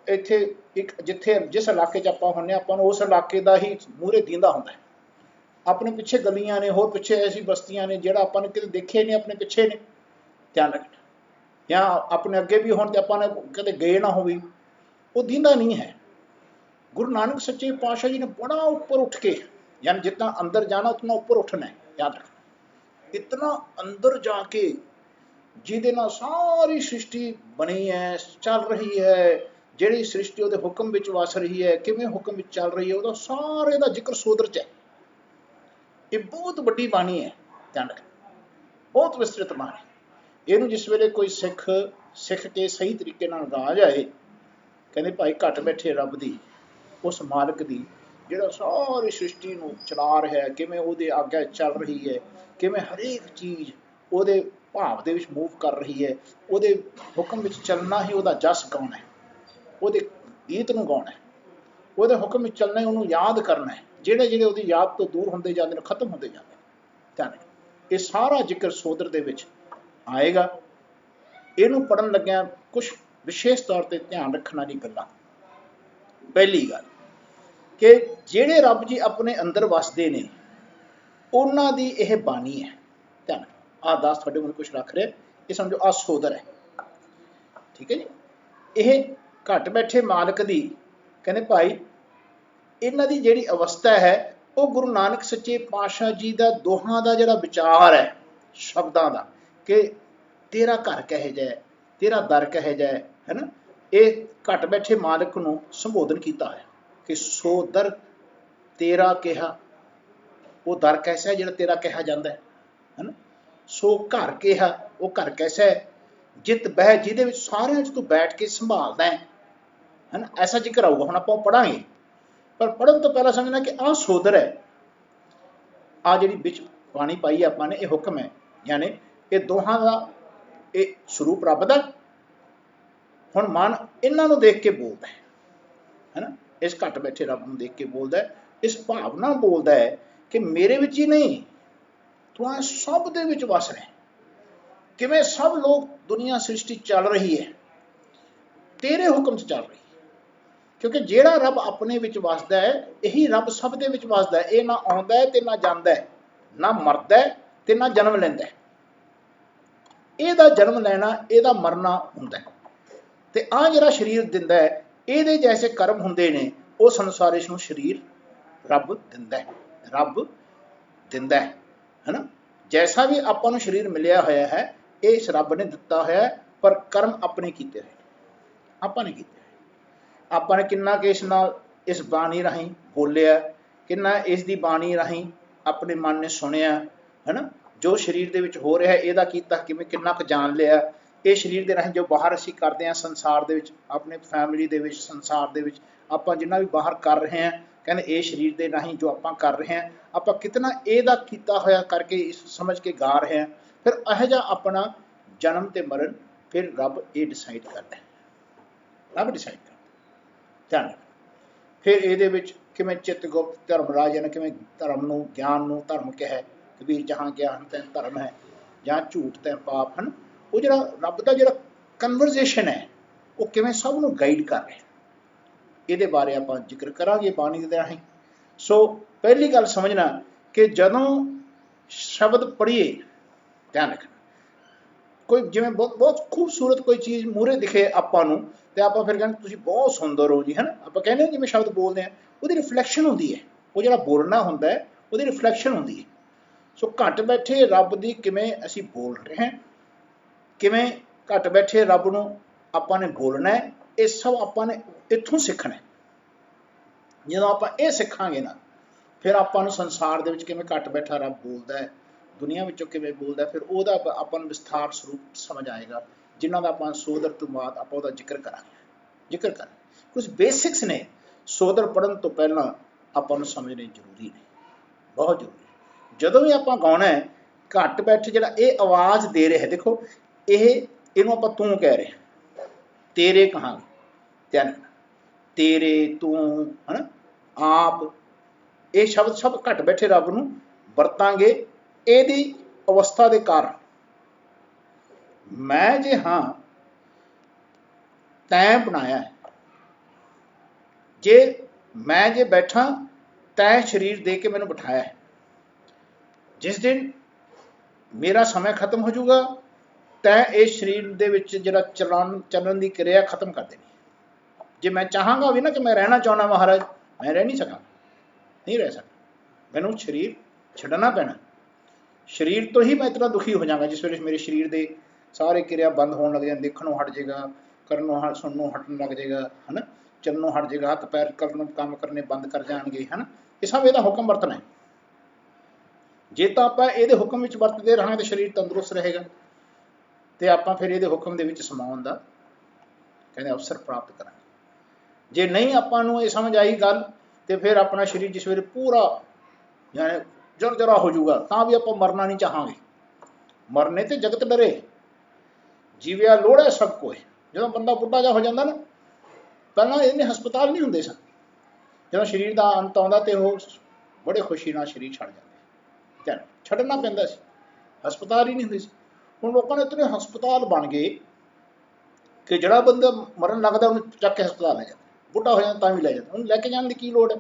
ਇੱਥੇ ਜਿਸ ਇਲਾਕੇ 'ਚ ਆਪਾਂ ਹੁੰਦੇ ਹਾਂ, ਆਪਾਂ ਨੂੰ ਉਸ ਇਲਾਕੇ ਦਾ ਹੀ ਮੂਹਰੇ ਦੀਂਦਾ ਹੁੰਦਾ ਹੈ। ਆਪਣੇ ਪਿੱਛੇ ਗਲੀਆਂ ਨੇ, ਹੋਰ ਪਿੱਛੇ ਐਸੀ ਬਸਤੀਆਂ ਨੇ ਜਿਹੜਾ ਆਪਾਂ ਨੇ ਕਿਤੇ ਦੇਖੇ ਨਹੀਂ, ਆਪਣੇ ਪਿੱਛੇ ਨੇ, ਧਿਆਨ ਰੱਖਣਾ। ਜਾਂ ਆਪਣੇ ਅੱਗੇ ਵੀ ਹੋਣ ਤੇ ਆਪਾਂ ਨੇ ਕਦੇ ਗਏ ਨਾ ਹੋਵੇ, ਉਹ ਦੀਂਦਾ ਨਹੀਂ ਹੈ। गुरु नानक सच्चे पातशाह जी ने बड़ा ऊपर उठ के, यानी जितना अंदर जाना उतना ऊपर उठना है, याद रखना। इतना अंदर जाके जिहदे नाल सारी सृष्टि बनी है, चल रही है, जिहड़ी सृष्टि उहदे हुक्म विच वस रही है, किवें हुक्म विच चल रही है, उहदा सारे दा जिक्र सोदर च है। ये बहुत वड्डी बाणी है, ध्यान रखना, बहुत विस्तृत बाणी। इहनूं जिस वेले कोई सिख सिख के सही तरीके नाल गा जाए, कहंदे भाई घट बैठे रब दी, उस मालिक दी ਜਿਹੜਾ ਸਾਰੀ ਸ੍ਰਿਸ਼ਟੀ ਨੂੰ ਚਲਾ ਰਿਹਾ ਹੈ, ਕਿਵੇਂ ਉਹਦੇ ਆਗਿਆ ਚੱਲ ਰਹੀ ਹੈ, ਕਿਵੇਂ ਹਰੇਕ ਚੀਜ਼ ਉਹਦੇ ਭਾਵ ਦੇ ਵਿੱਚ ਮੂਵ ਕਰ ਰਹੀ ਹੈ, ਉਹਦੇ ਹੁਕਮ ਵਿੱਚ ਚੱਲਣਾ ਹੀ ਉਹਦਾ ਜਸ ਗਾਉਣਾ ਹੈ, ਉਹਦੇ ਗੀਤ ਨੂੰ ਗਾਉਣਾ ਹੈ, ਉਹਦੇ ਹੁਕਮ ਵਿੱਚ ਚੱਲਣਾ ਹੈ, ਉਹਨੂੰ ਯਾਦ ਕਰਨਾ ਹੈ। ਜਿਹੜੇ ਜਿਹੜੇ ਉਹਦੀ ਯਾਦ ਤੋਂ ਦੂਰ ਹੁੰਦੇ ਜਾਂਦੇ ਨੇ, ਖਤਮ ਹੁੰਦੇ ਜਾਂਦੇ ਨੇ। ਧਿਆਨ ਰੱਖੋ, ਇਹ ਸਾਰਾ ਜ਼ਿਕਰ ਸੋਦਰ ਦੇ ਵਿੱਚ ਆਏਗਾ। ਇਹਨੂੰ ਪੜ੍ਹਨ ਲੱਗਿਆਂ ਕੁਛ ਵਿਸ਼ੇਸ਼ ਤੌਰ ਤੇ ਧਿਆਨ ਰੱਖਣ ਵਾਲੀ ਗੱਲਾਂ। ਪਹਿਲੀ ਗੱਲ ਕਿ ਜਿਹੜੇ ਰੱਬ ਜੀ ਆਪਣੇ ਅੰਦਰ ਵਸਦੇ ਨੇ, ਉਹਨਾਂ ਦੀ ਇਹ ਬਾਣੀ ਹੈ। ਧਿਆਨ, ਆਹ ਦਾਸ ਤੁਹਾਡੇ ਮੂਹਰੇ ਕੁਛ ਰੱਖ ਰਿਹਾ, ਇਹ ਸਮਝੋ ਆਹ ਸੋਦਰ ਹੈ, ਠੀਕ ਹੈ ਜੀ। ਇਹ ਘਟ ਬੈਠੇ ਮਾਲਕ ਦੀ, ਕਹਿੰਦੇ ਭਾਈ ਇਹਨਾਂ ਦੀ ਜਿਹੜੀ ਅਵਸਥਾ ਹੈ, ਉਹ ਗੁਰੂ ਨਾਨਕ ਸੱਚੇ ਪਾਤਸ਼ਾਹ ਜੀ ਦਾ ਦੋਹਾਂ ਦਾ ਜਿਹੜਾ ਵਿਚਾਰ ਹੈ ਸ਼ਬਦਾਂ ਦਾ, ਕਿ ਤੇਰਾ ਘਰ ਕਹੇ ਜਾਏ, ਤੇਰਾ ਦਰ ਕਹੇ ਜਾਏ, ਹੈ ਨਾ। ਇਹ ਘਟ ਬੈਠੇ ਮਾਲਕ ਨੂੰ ਸੰਬੋਧਨ ਕੀਤਾ ਹੋਇਆ ਕਿ ਸੋ ਦਰ ਤੇਰਾ ਕਿਹਾ, ਉਹ ਦਰ ਕੈਸਾ ਹੈ ਜਿਹੜਾ ਤੇਰਾ ਕਿਹਾ ਜਾਂਦਾ ਹੈ ਨਾ। ਸੋ ਘਰ ਕਿਹਾ, ਉਹ ਘਰ ਕੈਸਾ ਹੈ ਜਿਤ ਬਹਿ, ਜਿਹਦੇ ਵਿੱਚ ਸਾਰਿਆਂ 'ਚ ਤੂੰ ਬੈਠ ਕੇ ਸੰਭਾਲਦਾ ਹੈ ਨਾ। ਐਸਾ ਜ਼ਿਕਰ ਆਊਗਾ, ਹੁਣ ਆਪਾਂ ਪੜ੍ਹਾਂਗੇ, ਪਰ ਪੜ੍ਹਨ ਤੋਂ ਪਹਿਲਾਂ ਸਮਝਣਾ ਕਿ ਆਹ ਸੋਦਰ ਹੈ। ਆਹ ਜਿਹੜੀ ਵਿੱਚ ਬਾਣੀ ਪਾਈ ਆਪਾਂ ਨੇ, ਇਹ ਹੁਕਮ ਹੈ, ਯਾਨੀ ਇਹ ਦੋਹਾਂ ਦਾ ਇਹ ਸਰੂਪ ਰੱਬ ਦਾ। ਹੁਣ ਮਨ ਇਹਨਾਂ ਨੂੰ ਦੇਖ ਕੇ ਬੋਲਦਾ ਹੈ ਨਾ, ਇਸ ਘਟ ਬੈਠੇ ਰੱਬ ਨੂੰ ਦੇਖ ਕੇ ਬੋਲਦਾ ਹੈ, ਇਸ ਭਾਵਨਾ ਬੋਲਦਾ ਹੈ ਕਿ ਮੇਰੇ ਵਿੱਚ ਹੀ ਨਹੀਂ, ਤੂੰ ਆ ਸਭ ਦੇ ਵਿੱਚ ਵਸ ਰਿਹਾ। ਕਿਵੇਂ ਸਭ ਲੋਕ ਦੁਨੀਆ ਸ੍ਰਿਸ਼ਟੀ ਚੱਲ ਰਹੀ ਹੈ, ਤੇਰੇ ਹੁਕਮ 'ਚ ਚੱਲ ਰਹੀ ਹੈ। ਕਿਉਂਕਿ ਜਿਹੜਾ ਰੱਬ ਆਪਣੇ ਵਿੱਚ ਵਸਦਾ ਹੈ, ਇਹੀ ਰੱਬ ਸਭ ਦੇ ਵਿੱਚ ਵਸਦਾ ਹੈ। ਇਹ ਨਾ ਆਉਂਦਾ ਹੈ ਤੇ ਨਾ ਜਾਂਦਾ ਹੈ, ਨਾ ਮਰਦਾ ਹੈ ਤੇ ਨਾ ਜਨਮ ਲੈਂਦਾ ਹੈ। ਇਹਦਾ ਜਨਮ ਲੈਣਾ, ਇਹਦਾ ਮਰਨਾ ਹੁੰਦਾ ਹੈ। ਤੇ ਆਹ ਜਿਹੜਾ ਸਰੀਰ ਦਿੰਦਾ ਹੈ, ਇਹਦੇ ਜੈਸੇ ਕਰਮ ਹੁੰਦੇ ਨੇ, ਉਹ ਸੰਸਾਰ ਇਸ ਨੂੰ ਸਰੀਰ ਰੱਬ ਦਿੰਦਾ ਹੈ, ਰੱਬ ਦਿੰਦਾ ਹੈ ਨਾ। ਜੈਸਾ ਵੀ ਆਪਾਂ ਨੂੰ ਸਰੀਰ ਮਿਲਿਆ ਹੋਇਆ ਹੈ, ਇਹ ਇਸ ਰੱਬ ਨੇ ਦਿੱਤਾ ਹੋਇਆ ਹੈ, ਪਰ ਕਰਮ ਆਪਣੇ ਕੀਤੇ ਹੋਏ, ਆਪਾਂ ਨੇ ਕੀਤੇ। ਆਪਾਂ ਨੇ ਕਿੰਨਾ ਕਿ ਇਸ ਨਾਲ, ਇਸ ਬਾਣੀ ਰਾਹੀਂ ਬੋਲਿਆ, ਕਿੰਨਾ ਇਸ ਦੀ ਬਾਣੀ ਰਾਹੀਂ ਆਪਣੇ ਮਨ ਨੇ ਸੁਣਿਆ, ਹੈ ਨਾ। ਜੋ ਸਰੀਰ ਦੇ ਵਿੱਚ ਹੋ ਰਿਹਾ ਇਹਦਾ ਕੀਤਾ ਕਿਵੇਂ, ਕਿੰਨਾ ਕੁ ਜਾਣ ਲਿਆ। ਇਹ ਸਰੀਰ ਦੇ ਰਾਹੀਂ ਜੋ ਬਾਹਰ ਅਸੀਂ ਕਰਦੇ ਹਾਂ ਸੰਸਾਰ ਦੇ ਵਿੱਚ, ਆਪਣੇ ਫੈਮਿਲੀ ਦੇ ਵਿੱਚ, ਸੰਸਾਰ ਦੇ ਵਿੱਚ ਆਪਾਂ ਜਿੰਨਾ ਵੀ ਬਾਹਰ ਕਰ ਰਹੇ ਹਾਂ, ਕਹਿੰਦੇ ਇਹ ਸਰੀਰ ਦੇ ਰਾਹੀਂ ਜੋ ਆਪਾਂ ਕਰ ਰਹੇ ਹਾਂ, ਆਪਾਂ ਕਿਤਨਾ ਇਹਦਾ ਕੀਤਾ ਹੋਇਆ ਕਰਕੇ ਇਸ ਸਮਝ ਕੇ ਗਾ ਰਹੇ ਹਾਂ। ਫਿਰ ਇਹੋ ਜਿਹਾ ਆਪਣਾ ਜਨਮ ਤੇ ਮਰਨ ਫਿਰ ਰੱਬ ਇਹ ਡਿਸਾਈਡ ਕਰਦਾ, ਰੱਬ ਡਿਸਾਈਡ ਕਰਦਾ। ਧਿਆਨ, ਫਿਰ ਇਹਦੇ ਵਿੱਚ ਕਿਵੇਂ ਚਿੱਤ ਗੁਪਤ ਧਰਮ ਰਾਜ ਨੇ ਕਿਵੇਂ ਧਰਮ ਨੂੰ, ਗਿਆਨ ਨੂੰ ਧਰਮ ਕਿਹਾ, ਕਬੀਰ ਜਹਾਂ ਗਿਆਨ ਤੈਂ ਧਰਮ ਹੈ, ਜਾਂ ਝੂਠ ਤੈਂ ਪਾਪ ਹਨ। ਉਹ ਜਿਹੜਾ ਰੱਬ ਦਾ ਜਿਹੜਾ ਕਨਵਰਜ਼ੇਸ਼ਨ ਹੈ, ਉਹ ਕਿਵੇਂ ਸਭ ਨੂੰ ਗਾਈਡ ਕਰ ਰਿਹਾ, ਇਹਦੇ ਬਾਰੇ ਆਪਾਂ ਜ਼ਿਕਰ ਕਰਾਂਗੇ ਬਾਣੀ ਦੇ ਰਾਹੀਂ। ਸੋ ਪਹਿਲੀ ਗੱਲ ਸਮਝਣਾ ਕਿ ਜਦੋਂ ਸ਼ਬਦ ਪੜ੍ਹੀਏ, ਧਿਆਨ ਰੱਖਣਾ, ਕੋਈ ਜਿਵੇਂ ਬਹੁਤ ਖੂਬਸੂਰਤ ਕੋਈ ਚੀਜ਼ ਮੂਹਰੇ ਦਿਖੇ ਆਪਾਂ ਨੂੰ, ਤੇ ਆਪਾਂ ਫਿਰ ਕਹਿੰਦੇ ਤੁਸੀਂ ਬਹੁਤ ਸੁੰਦਰ ਹੋ ਜੀ, ਹੈ ਨਾ। ਆਪਾਂ ਕਹਿੰਦੇ ਹਾਂ ਜਿਵੇਂ ਸ਼ਬਦ ਬੋਲਦੇ ਹਾਂ, ਉਹਦੀ ਰਿਫਲੈਕਸ਼ਨ ਹੁੰਦੀ ਹੈ, ਉਹ ਜਿਹੜਾ ਬੋਲਣਾ ਹੁੰਦਾ ਹੈ ਉਹਦੀ ਰਿਫਲੈਕਸ਼ਨ ਹੁੰਦੀ ਹੈ। ਸੋ ਘਟ ਬੈਠੇ ਰੱਬ ਦੀ ਕਿਵੇਂ ਅਸੀਂ ਬੋਲ ਰਹੇ ਹਾਂ, ਕਿਵੇਂ ਘਟ ਬੈਠੇ ਰੱਬ ਨੂੰ ਆਪਾਂ ਨੇ ਬੋਲਣਾ ਹੈ, ਇਹ ਸਭ ਆਪਾਂ ਨੇ ਇੱਥੋਂ ਸਿੱਖਣਾ। ਜਦੋਂ ਆਪਾਂ ਇਹ ਸਿੱਖਾਂਗੇ ਨਾ, ਫਿਰ ਆਪਾਂ ਨੂੰ ਸੰਸਾਰ ਦੇ ਵਿੱਚ ਕਿਵੇਂ ਘਟ ਬੈਠਾ ਰੱਬ ਬੋਲਦਾ ਹੈ, ਦੁਨੀਆ ਵਿੱਚੋਂ ਕਿਵੇਂ ਬੋਲਦਾ, ਫਿਰ ਉਹਦਾ ਆਪਾਂ ਨੂੰ ਵਿਸਥਾਰ ਸਰੂਪ ਸਮਝ ਆਏਗਾ, ਜਿਨ੍ਹਾਂ ਦਾ ਆਪਾਂ ਸੋਦਰ ਤੋਂ ਬਾਅਦ ਆਪਾਂ ਉਹਦਾ ਜ਼ਿਕਰ ਕਰਾਂਗੇ। ਜ਼ਿਕਰ ਕਰ ਕੁਝ ਬੇਸਿਕਸ ਨੇ, ਸੋਦਰ ਪੜ੍ਹਨ ਤੋਂ ਪਹਿਲਾਂ ਆਪਾਂ ਨੂੰ ਸਮਝਣੇ ਜ਼ਰੂਰੀ ਨੇ, ਬਹੁਤ ਜ਼ਰੂਰੀ। ਜਦੋਂ ਵੀ ਆਪਾਂ ਗਾਉਣਾ ਹੈ, ਘਟ ਬੈਠੇ ਜਿਹੜਾ ਇਹ ਆਵਾਜ਼ ਦੇ ਰਿਹਾ, ਦੇਖੋ ਇਹਨੂੰ ਆਪਾਂ ਤੂੰ ਕਹਿ ਰਹੇ, ਤੇਰੇ ਕਹਾਂਗੇ, ਧਿਆਨ, ਤੇਰੇ, ਤੂੰ, ਹੈ ਨਾ, ਆਪ, ਇਹ ਸ਼ਬਦ ਸਭ ਘਟ ਬੈਠੇ ਰੱਬ ਨੂੰ ਵਰਤਾਂਗੇ ਇਹਦੀ ਅਵਸਥਾ ਦੇ ਕਾਰਨ। ਮੈਂ ਜੇ ਹਾਂ, ਤੈਂ ਬਣਾਇਆ ਹੈ, ਜੇ ਮੈਂ ਜੇ ਬੈਠਾ, ਤੈਂ ਸਰੀਰ ਦੇ ਕੇ ਮੈਨੂੰ ਬਿਠਾਇਆ ਹੈ। ਜਿਸ ਦਿਨ ਮੇਰਾ ਸਮਾਂ ਖਤਮ ਹੋ ਜਾਊਗਾ, ਤੈਂ ਇਸ ਸਰੀਰ ਦੇ ਵਿੱਚ ਜਿਹੜਾ ਚੱਲਣ ਦੀ ਕਿਰਿਆ ਖਤਮ ਕਰ ਦੇਣੀ। जे मैं चाहांगा भी ना कि मैं रहना चाहना महाराज, मैं रह नहीं सका, नहीं रह सकता, मैनू शरीर छड्डना पैना। शरीर तो ही मैं इतना दुखी हो जाऊंगा जिस वे मेरे शरीर के सारे क्रिया बंद होने लग जाए, देखनों हट जाएगा, करनों सुननों हटन लग जाएगा, है ना, चलनों हट जाएगा, हथ पैर करनों काम करने बंद कर जाएंगे, है ना। ये सब यदा हुक्म वरतना है। जे तो आप ये हुक्म में वरतते रहांगे तो शरीर तंदुरुस्त रहेगा, तो आप फिर ये हुक्म के समाउन का कहते अवसर प्राप्त करांगे। जे नहीं आपू ये समझ आई गल, तो फिर अपना शरीर जिस वे पूरा यानी जर-जरा हो जाऊगा, तो भी आप मरना नहीं चाहांगे। मरने तो जगत डरे, जीविया लोड़ है सब कोई। जो बंदा बुढ़ा जा हो जाता ना, पहला इन्ने हस्पताल नहीं होंगे सन, जो शरीर का अंत आता तो वो बड़े खुशी ना शरीर छड़ जाते, छड्डना पैंदा सी, हस्पताल ही नहीं होंगे। हुण लोगों ने इतने हस्पताल बन गए कि जड़ा बंदा मरन लगता उन्हें चक के हस्पताल ले जाता, बुढ़ा हो जाता भी लै जाता, उन्हें लैके जाने की लोड़ है।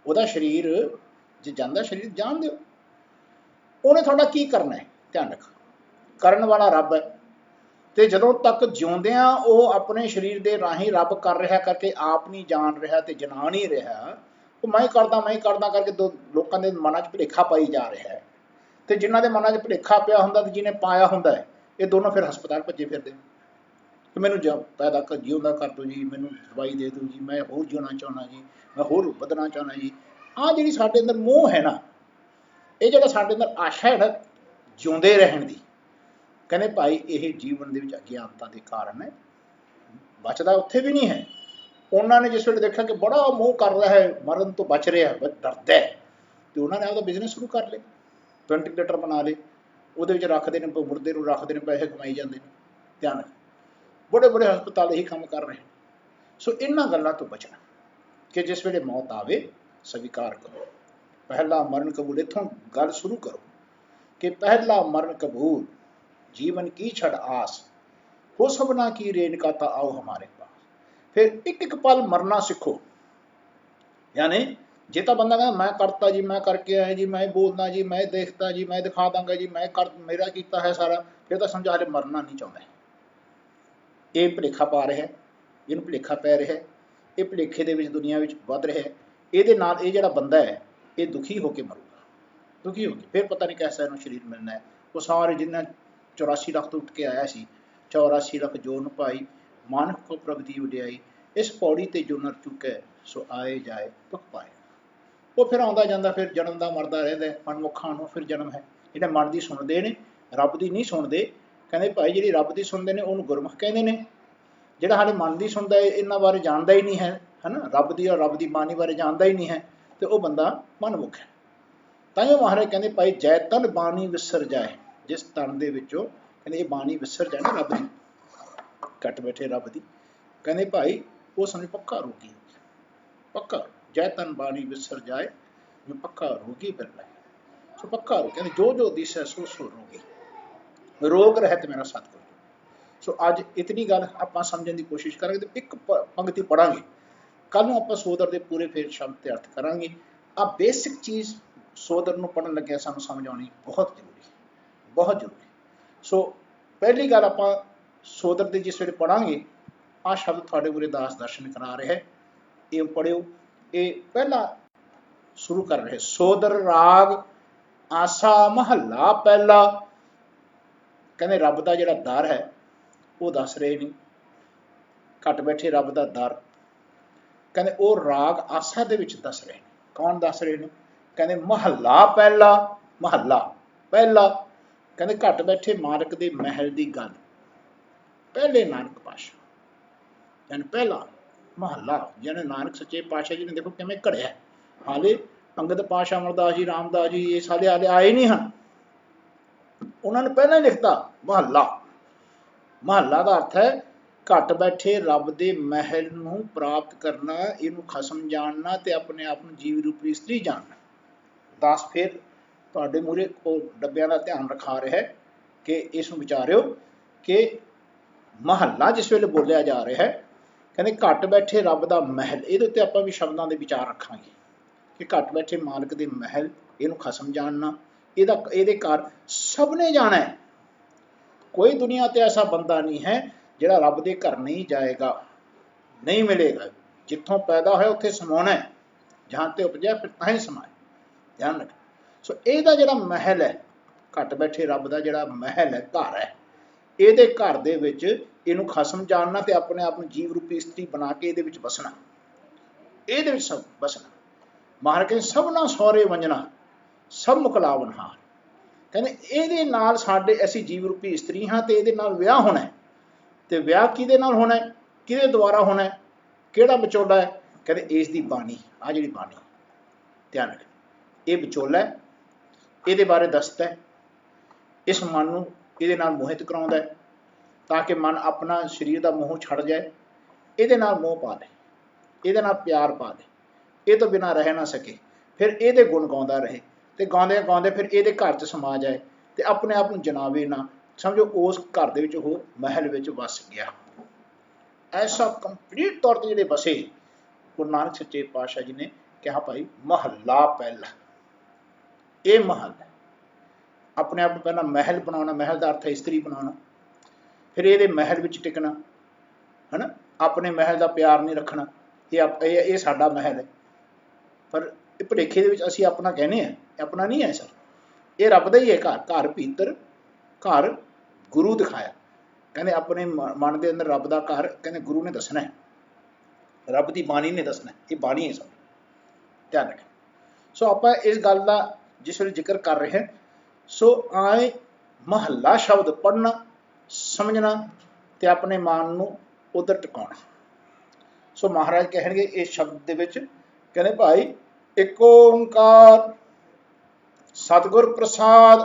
वह शरीर जे जाता, शरीर जान दो, उन्हें थोड़ा की करना है, ध्यान रखो, करन वाला रब है। तो जदों तक जिउंदियां वो अपने शरीर के राही रब कर रहा करके आप नहीं जान रहा, तो जना नहीं रहा, वो मैं करदा करके दो लोगों के मन च भुलेखा पाई जा रहा है। तो जिन्हों के मन च भुलेखा पिया होंदा ते जिन्हें पाया होंदा है, ये दोनों फिर हस्पताल भजे फिरदे कि मैनू पैदा कर जिउंदा कर दो जी, मैनू दवाई दे दो जी, मैं होर जिउना चाहना जी, मैं होर वधना चाहना जी। आ जिहड़ी साडे अंदर मोह है ना, ये जिहड़ा साडे अंदर आशा है ना जिउंदे रहन दी, कहने भाई ये जीवन के अज्ञानता के कारण है, बचता उत्थे भी नहीं है। उन्होंने जिस वे देखा कि बड़ा मोह कर रहा है, मरण तो बच रहा है, डरता है, तो उन्होंने आपका बिजनेस शुरू कर लिया, वेंटिलेटर बना ले, वो रखते हैं, मुर्दे को रखते हैं, पैसे कमाई जाते हैं। ध्यान, बड़े बड़े हस्पताल यही काम कर रहे हैं। सो इन्होंने गलों तो बचना कि जिस वे मौत आवे स्वीकार करो, पहला मरण कबूल। इतों गल शुरू करो कि पहला मरण कबूल, जीवन की छड़ आस, हो सबना की रेणुका ता आओ हमारे पास। फिर एक एक पल मरना सीखो। यानी जे तो बंदा कहना मैं करता जी, मैं करके आया जी, मैं बोलना जी, मैं देखता जी, मैं दिखा दूंगा जी, मैं कर मेरा किया है सारा, फिर तो समझो हाले मरना नहीं चाहता। ये भुलेखा पा रहा है, इन भुलेखा पै रहा है, ये भुलेखे के दुनिया में वध रहा है। ये जोड़ा बंदा है ये दुखी होकर मरूगा, दुखी होकर फिर पता नहीं कैसा इन्होंने शरीर मिलना है। वो सारे जिन्हें 84 लाख तो उठ के आया सी, 84 लाख जोन पाई, मानक को प्रगति उडियाई, इस पौड़ी ते जो नर चुके सो आए जाए दुख पाए। वो फिर आता जाता, फिर जन्म का मरदा रहता है, मनमुखा नूं फिर जन्म है। जिन्हें मन की सुनते हैं, रब की नहीं सुनते, कहते भाई जी रब की सुनते हैं उन्होंने गुरमुख कहते हैं, जोड़ा हाले मन की सुनता है इन्होंने बारे जानता ही नहीं है ना, रब की और रब की बाणी बारे जानता ही नहीं है, तो वह बंदा मनमुख है। ताइयों महाराज कहते भाई जै तन बाणी विसर जाए, जिस तन के विचों कहते ये बाणी विसर जाए ना रब की, कट बैठे रब की, कहते भाई वो समझ पक्का रोगी, पक्का जै तन बाणी विसर जाए, मैं पक्का रोगी फिर लाए। सो पक्का रोग कहते जो जो दिशा सो सो रोगी, रोग रहत मेरा सतगुर। सो अज इतनी गल आप समझने की कोशिश करेंगे, तो एक पंक्ति पढ़ांगे, कल नूं आपां सोदर के पूरे फिर शब्द ते अर्थ करांगे। आ बेसिक चीज़ सोदर नूं पढ़न लगे सानूं समझ आउणी बहुत जरूरी, बहुत जरूरी। सो पहली गल आपां सोदर के जिस वे पढ़ांगे, आ शब्द तुहाडे मूहरे दास दर्शन करा रहे है, ये पढ़ियो। ये पहला शुरू कर रहे, सोदर राग आसा महला पहला, कहते रब का जोड़ा दर है वो दस रहे नहीं, घट बैठे रब का दर, कहते वो राग आसा दे विच दस रहे। कौन दस रहे हैं? कहते महला पहला, महला पहला, कहते घट बैठे मालक के महल की गल, पहले नानक पातशाह यानी पहला महला, जिन्हें नानक सच्चे पातशाह जी ने देखो किमें घड़िया, हाले अंगद पातशाह अमरदास जी रामदास जी ये सारे हाले आए नहीं हैं, उन्होंने पहला ही लिखता महला। महला का अर्थ है घट बैठे रब के महल नूं प्राप्त करना, इनू खसम जानना, ते अपने आप को जीव रूपी स्त्री जानना। दस फिर तुहाडे मूहरे डब्बियां का ध्यान रखा रहा है कि इस विचारियो कि महला जिस वेले बोलिया जा रहा है, कहते घट बैठे रब का महल, ये उत्ते आपां भी शब्दों के विचार रखांगे कि घट बैठे मालक के महल, इनू खसम जानना, ये घर सबने जाना है। कोई दुनिया ते ऐसा बंदा नहीं है जिहड़ा रब दे घर नहीं जाएगा, नहीं मिलेगा। जिथों पैदा होया उत्थे समाना है, जहां ते उपजया फिर तां ही समाए। ध्यान रख। सो ਇਹਦਾ ਜਿਹੜਾ महल है, घट बैठे रब का ਜਿਹੜਾ महल है, घर है, ਇਹਦੇ घर ਦੇ ਵਿੱਚ ਇਹਨੂੰ ਖਸਮ ਜਾਣਨਾ ਤੇ ਆਪਣੇ ਆਪ ਨੂੰ ਜੀਵ ਰੂਪੀ ਇਸਤਰੀ ਬਣਾ ਕੇ ਇਹਦੇ ਵਿੱਚ ਬਸਣਾ, ਇਹਦੇ ਵਿੱਚ ਸਭ ਬਸਣਾ। ਮਹਾਰਾਜ ਕਹਿੰਦੇ ਸਭਨਾ ਸਹੁਰੇ ਵੰਜਣਾ, ਸਭ ਮੁਕਲਾਵਨ ਹਾਰ। ਕਹਿੰਦੇ ਇਹਦੇ ਨਾਲ ਸਾਡੇ ਅਸੀਂ ਜੀਵ ਰੂਪੀ ਇਸਤਰੀ ਹਾਂ ਤੇ ਇਹਦੇ ਨਾਲ ਵਿਆਹ ਹੋਣਾ ਹੈ। ਤੇ ਵਿਆਹ ਕਿਹਦੇ ਨਾਲ ਹੋਣਾ ਹੈ, ਕਿਹਦੇ ਦੁਆਰਾ ਹੋਣਾ ਹੈ, ਕਿਹੜਾ ਵਿਚੋਲਾ ਹੈ? ਕਹਿੰਦੇ ਇਸ ਦੀ ਬਾਣੀ, ਆ ਜਿਹੜੀ ਬਾਣੀ, ਧਿਆਨ ਰੱਖ, ਇਹ ਵਿਚੋਲਾ ਹੈ, ਇਹਦੇ ਬਾਰੇ ਦੱਸਦਾ ਹੈ, ਇਸ ਮਨ ਨੂੰ ਇਹਦੇ ਨਾਲ ਮੋਹਿਤ ਕਰਾਉਂਦਾ ਹੈ ਤਾਂ ਕਿ ਮਨ ਆਪਣਾ ਸਰੀਰ ਦਾ ਮੋਹ ਛੱਡ ਜਾਏ, ਇਹਦੇ ਨਾਲ ਮੋਹ ਪਾ ਲੇ, ਇਹਦੇ ਨਾਲ ਪਿਆਰ ਪਾ ਲੇ, ਇਹ ਤੋਂ ਬਿਨਾਂ ਰਹਿ ਨਾ ਸਕੇ, ਫਿਰ ਇਹਦੇ ਗੁਣ ਗਾਉਂਦਾ ਰਹੇ ਤੇ ਗਾਉਂਦੇ ਗਾਉਂਦੇ ਫਿਰ ਇਹਦੇ ਘਰ 'ਚ ਸਮਾ ਜਾਏ ਤੇ ਆਪਣੇ ਆਪ ਨੂੰ ਜਨਾਵੇ ਨਾ, ਸਮਝੋ ਉਸ ਘਰ ਦੇ ਵਿੱਚ ਉਹ ਮਹਿਲ ਵਿੱਚ ਵਸ ਗਿਆ। ਐਸਾ ਕੰਪਲੀਟ ਤੌਰ 'ਤੇ ਜਿਹੜੇ ਵਸੇ, ਗੁਰੂ ਨਾਨਕ ਸੱਚੇ ਪਾਤਸ਼ਾਹ ਜੀ ਨੇ ਕਿਹਾ ਭਾਈ ਮਹੱਲਾ ਪਹਿਲਾ, ਇਹ महल है। अपने आप पहला महल बनाना, महल का अर्थ है इस्त्री बनाना, फिर ये महल में टिकना है ना, अपने महल का प्यार नहीं रखना, ये साडा महल है। पर भुलेखे दे विच असीं अपना कहने हैं, अपना नहीं है सर, ये रब दा ही है घर। घर भीतर, घर गुरु दिखाया, कहते अपने मन के अंदर रब का घर, कहते गुरु ने दसना है, रब की बाणी ने दसना है, ये बाणी है सब, ध्यान रखें। सो आप इस गल का जिस वे जिक्र कर रहे हैं, सो आए महला शब्द पढ़ना, समझना ते अपने मन नूं उधर टिकाउणा। सो महाराज कहणगे इस शब्द दे विच, कहंदे भाई एक ओंकार सतगुर प्रसाद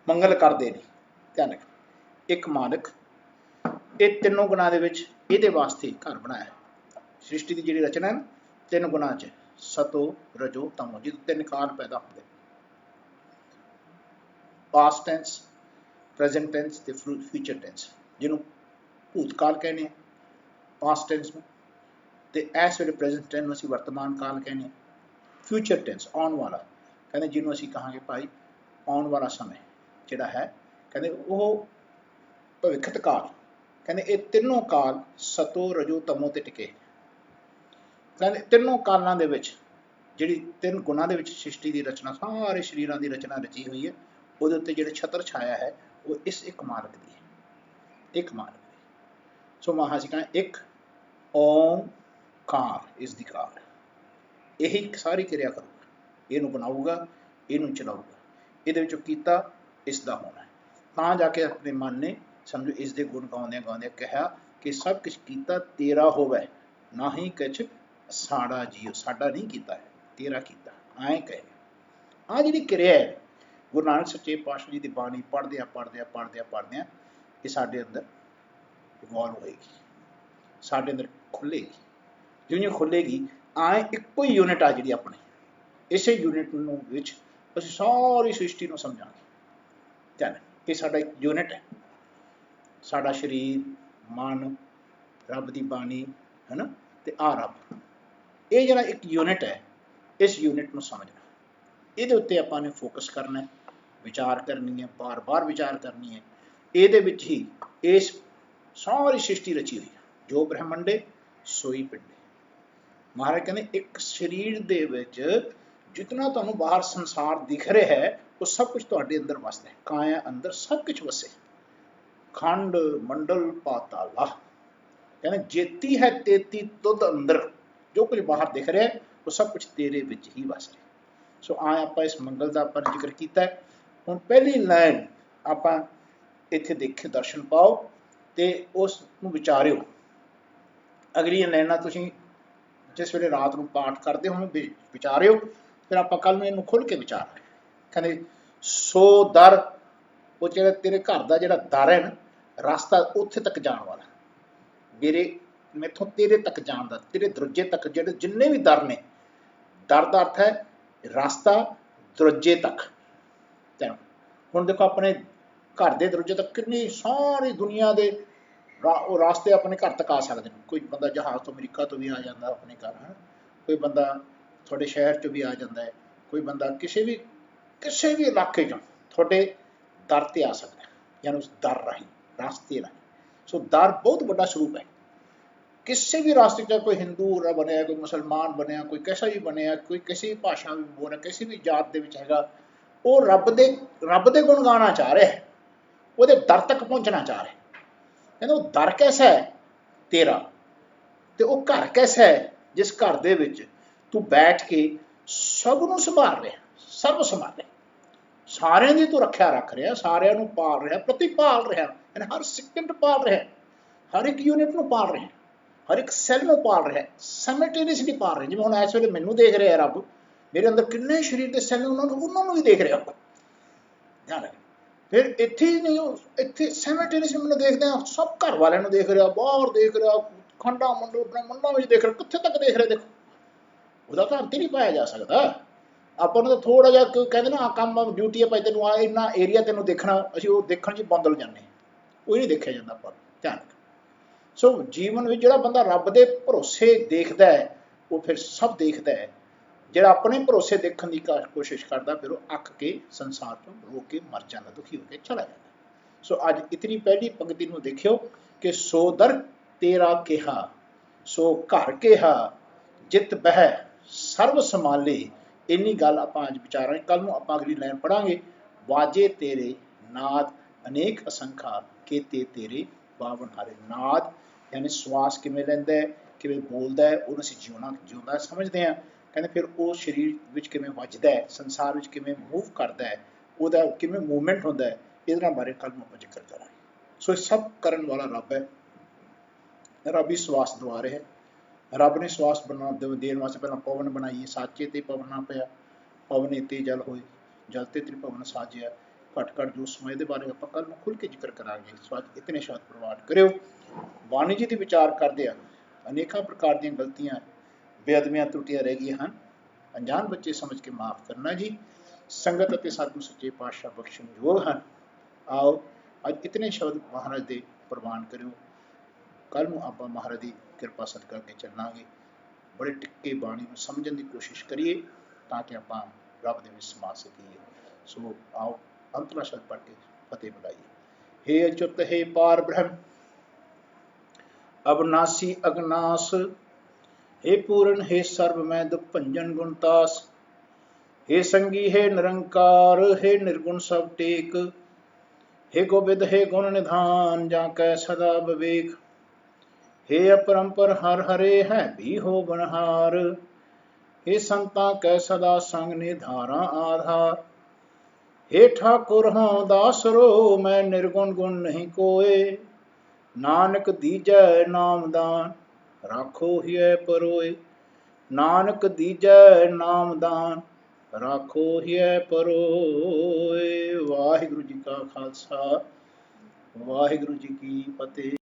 मंगल करदे ने। ध्यान रख, एक मालिक, ये तीनों गुणा दे विच इहदे वास्ते घर बनाया है। सृष्टि की जिहड़ी रचना है तीन गुणा च, सतो रजो तमो, जिद तीन काल पैदा होंदे, पास्ट टेंस, प्रेजेंट टेंस ते फ्यूचर टेंस, जिन्हों भूतकाल कहने पास्ट टेंस में, ते इस वेले प्रेजेंट टेंस में असीं वर्तमान काल कहने, फ्यूचर टेंस आने वाला, कहते जिन्हों असीं कहांगे भाई आने वाला समय जिहड़ा है, कहते वो भविखत काल। कहते ये तीनों काल सतो रजो तमो ते टिके। कहते तीनों कालों दे विच जिहड़ी तीन गुणां दे विच सृष्टि की रचना, सारे शरीरां की रचना रची हुई है, ਉਹਦੇ ਉੱਤੇ ਜਿਹੜੇ ਛਤਰ ਛਾਇਆ ਹੈ ਉਹ ਇਸ ਇੱਕ ਮਾਲਕ ਦੀ ਹੈ, ਇੱਕ ਮਾਲਕ ਦੀ। ਸੋ ਮਹਾਰਾਜ ਕਹਿੰਦੇ ਇੱਕ ਓਂਕਾਰ, ਇਸ ਦੀ ਕਾਰ, ਇਹੀ ਸਾਰੀ ਕਿਰਿਆ ਕਰੂਗਾ, ਇਹਨੂੰ ਬਣਾਊਗਾ, ਇਹਨੂੰ ਚਲਾਊਗਾ, ਇਹਦੇ ਵਿੱਚੋਂ ਕੀਤਾ ਇਸ ਦਾ ਹੋਣਾ। ਤਾਂ ਜਾ ਕੇ ਆਪਣੇ ਮਨ ਨੇ ਸਮਝੋ ਇਸ ਦੇ ਗੁਣ ਗਾਉਂਦਿਆਂ ਗਾਉਂਦਿਆਂ ਕਿਹਾ ਕਿ ਸਭ ਕੁਛ ਕੀਤਾ ਤੇਰਾ ਹੋਵੇ, ਨਾ ਹੀ ਕੁਛ ਸਾਡਾ ਜੀਓ, ਸਾਡਾ ਨਹੀਂ ਕੀਤਾ ਹੈ, ਤੇਰਾ ਕੀਤਾ, ਐਂ ਕਹੇ। ਆਹ ਜਿਹੜੀ ਕਿਰਿਆ ਹੈ गुरु नानक सच्चे पातशाह जी की बाणी पढ़द्या पढ़द्या पढ़द्या पढ़द्या ये साडे अंदर इवॉल्व होएगी, साडे अंदर खुलेगी। जिवें जिवें खुलेगी आए इक्को ही यूनिट आ जिहड़ी अपने, इसे यूनिट नूं विच असीं सारी सृष्टि नूं समझांगे। ध्यान, ये साडा एक यूनिट है, साडा शरीर, मन, रब की बाणी है ना, ते आ रब, ये जिहड़ा एक यूनिट है, इस यूनिट नूं समझना, इहदे उत्ते आपां ने फोकस करना है, विचार करनी है, बार बार विचार करनी है। ये विच ही इस सारी सृष्टि रची हुई है, जो ब्रह्मंडे सोई पिंडे। महाराज कहते एक शरीर दे विच जितना तुहानूं बाहर संसार दिख रहा है वो सब कुछ तुहाडे अंदर वसदा है, काया अंदर सब कुछ वसे, खंड मंडल पाताला। कहते जेती है तेती तुद अंदर, जो कुछ बाहर दिख रहा है वो सब कुछ तेरे विच ही वस रहा। सो आए आप इस मंगल का अपन जिक्र किया है। हुण पहली लाइन आप इत्थे देखे दर्शन पाओ तो उस विचारियो, अगली लाइनां तुसीं जिस वेले रात को पाठ करते हो विचारियो, फिर आप कल में इनू खुल के विचार। कहते सो दर, वो जो तेरे घर का जो दर है ना, रास्ता उत्थे तक जाने वाला, मेरे मैथों तेरे तक जान का, तेरे दरवाजे तक जो जिन्ने भी दर ने, दर का अर्थ है रास्ता, दरवाजे तक। हुण देखो अपने घर के दरवाजे तक कितनी सारी दुनिया के रास्ते अपने घर तक आ सकते हैं। कोई बंदा जहाज़ तो अमरीका तो भी आ जाता अपने घर है, कोई बंदा थोड़े शहर चो भी आ जाता है, कोई बंदा किसी भी इलाके चो थोड़े दर ते आ सकता है, यानी उस दर राही, रास्ते राही। सो दर बहुत बड़ा स्वरूप है, किसी भी राष्ट्र का कोई हिंदू बनया, कोई मुसलमान बनया, कोई कैसा भी बनया, कोई किसी भी भाषा में बोल रहा, किसी भी जात ਦੇ ਵਿੱਚ ਹੈਗਾ, ਉਹ ਰੱਬ ਦੇ ਗੁਣ ਗਾਣਾ ਚਾਹ ਰਿਹਾ ਹੈ, ਉਹਦੇ ਦਰ ਤੱਕ ਪਹੁੰਚਣਾ ਚਾਹ ਰਿਹਾ। ਕਹਿੰਦਾ ਉਹ ਦਰ कैसा है तेरा, ਤੇ ਉਹ ਘਰ कैसा है जिस घर ਦੇ ਵਿੱਚ ਤੂੰ ਬੈਠ ਕੇ ਸਭ ਨੂੰ ਸੰਭਾਲ ਰਿਹਾ, ਸਰਬ ਸੰਭਾਲ ਰਿਹਾ, ਸਾਰਿਆਂ ਦੀ ਤੂੰ ਰੱਖਿਆ ਰੱਖ ਰਿਹਾ, ਸਾਰਿਆਂ ਨੂੰ ਪਾਲ ਰਿਹਾ, ਪ੍ਰਤੀਪਾਲ ਰਿਹਾ, ਹਰ ਸੈਕਿੰਡ ਪਾਲ ਰਿਹਾ, ਹਰ ਇੱਕ ਯੂਨਿਟ ਨੂੰ ਪਾਲ ਰਿਹਾ, हर एक सैल में पाल रहा है, साइमल्टेनियसली पाल रहे। जिवें हुण इस वेले मैनूं देख रहा है रब, मेरे अंदर किन्ने शरीर के सैल उन्होंने भी देख रहा है। ध्यान रख, फिर इत्थे ही नहीं, इत्थे साइमल्टेनियसली मैनूं देखदे आ, सब घर वालिआं नूं देख रहा, बाहर देख रहा, खंडा मंडल अपने मंडा में देख रहा, कित्थे तक देख रहा। देखो उहदा घर ते नहीं पाया जा सकदा। ਆਪਾਂ ਨੂੰ ਤਾਂ ਥੋੜਾ ਜਿਹਾ ਕਹਿੰਦੇ ਨਾ ਕੰਮ ਡਿਊਟੀ ਹੈ ਭਾਈ, ਤੈਨੂੰ ਆ ਇੰਨਾ ਏਰੀਆ ਤੈਨੂੰ ਦੇਖਣਾ, ਅਸੀਂ ਉਹ ਦੇਖਣ 'ਚ ਬੰਦਲ ਜਾਂਦੇ, ਉਹ ਨਹੀਂ ਦੇਖਿਆ ਜਾਂਦਾ ਆਪਾਂ। ਧਿਆਨ ਰੱਖ। सो जीवन में जो बंदा रब के भरोसे देखता है, वो फिर सब देखता है। जो अपने भरोसे देखने की कोशिश करता, फिर वो अक के संसार तो रो के मर जाता, दुखी होकर चला जाता। सो अज इतनी पहली पंक्ति में देखियो कि सो दर तेरा केहा, सो घर केहा, जित बह सर्व संभाले। इन्नी गल आपां अज विचारांगे, कल नूं आपां अगली लाइन पढ़ांगे। वाजे तेरे नाद अनेक असंखा, केते तेरे बावन हारे। नाद यानी श्वास किमें लैंदा है, किमें बोलता है, उन्होंने असीं जिउंदा समझते हैं। कहते फिर वो शरीर विच किमें वजदा है, संसार विच किमें मूव करता है, उहदा किमें मूवमेंट होंदा है, इहदे बारे कल नूं आपां जिक्र करांगे। सो सब करन वाला रब है, रब ही श्वास दवा रहा है। रब ने श्वास देण वास्ते पहलां पवन बनाई, साचे ते पवना पिया, पवने ते जल होए, जल ते त्रिभुवन साजिया। घट घट जो समय के बारे आप कल खुल के जिक्र करांगे। सो अज इतने शब्द प्रवान करियो। बाणी जी के विचार करते हैं, अनेकों प्रकार दी गलतियां बेअदबियां त्रुटियां रह गई हैं, अनजान बच्चे समझ के माफ़ करना जी। संगत अते साधु सच्चे पातशाह बख्शण योग हैं। आओ अज इतने शब्द महाराज के प्रवान करियो। कल नूं आपां महाराज की कृपा सदका के चलांगे। बड़े टिक्के बाणी नूं समझण की कोशिश करिए, ताकि आपां रब दे विच समा सकीए। सो आओ अंतला शब्द पढ़ के फतेह बुलाइए। हे अच्युत हे पार ब्रह्म, अविनाशी अगनाश, हे पूर्ण हे सर्व मैं दुख भंजन गुणतास। हे संगी हे निरंकार, हे निर्गुण सब टेक। हे गोबिंद हे गुण निधान, जाकै सदा विवेक। हे अपरंपर हर हरे, है भी हो बनहार। हे संता कै सदा संग निधारा आधार। हे ठाकुर हों दासरो, मैं निर्गुण गुण नहीं कोय। नानक दीजै नामदान, राखो हिय परोए। नानक दीजै नामदान, राखो हिय परोए। वाहिगुरु जी का खालसा, वाहिगुरु जी की फतेह।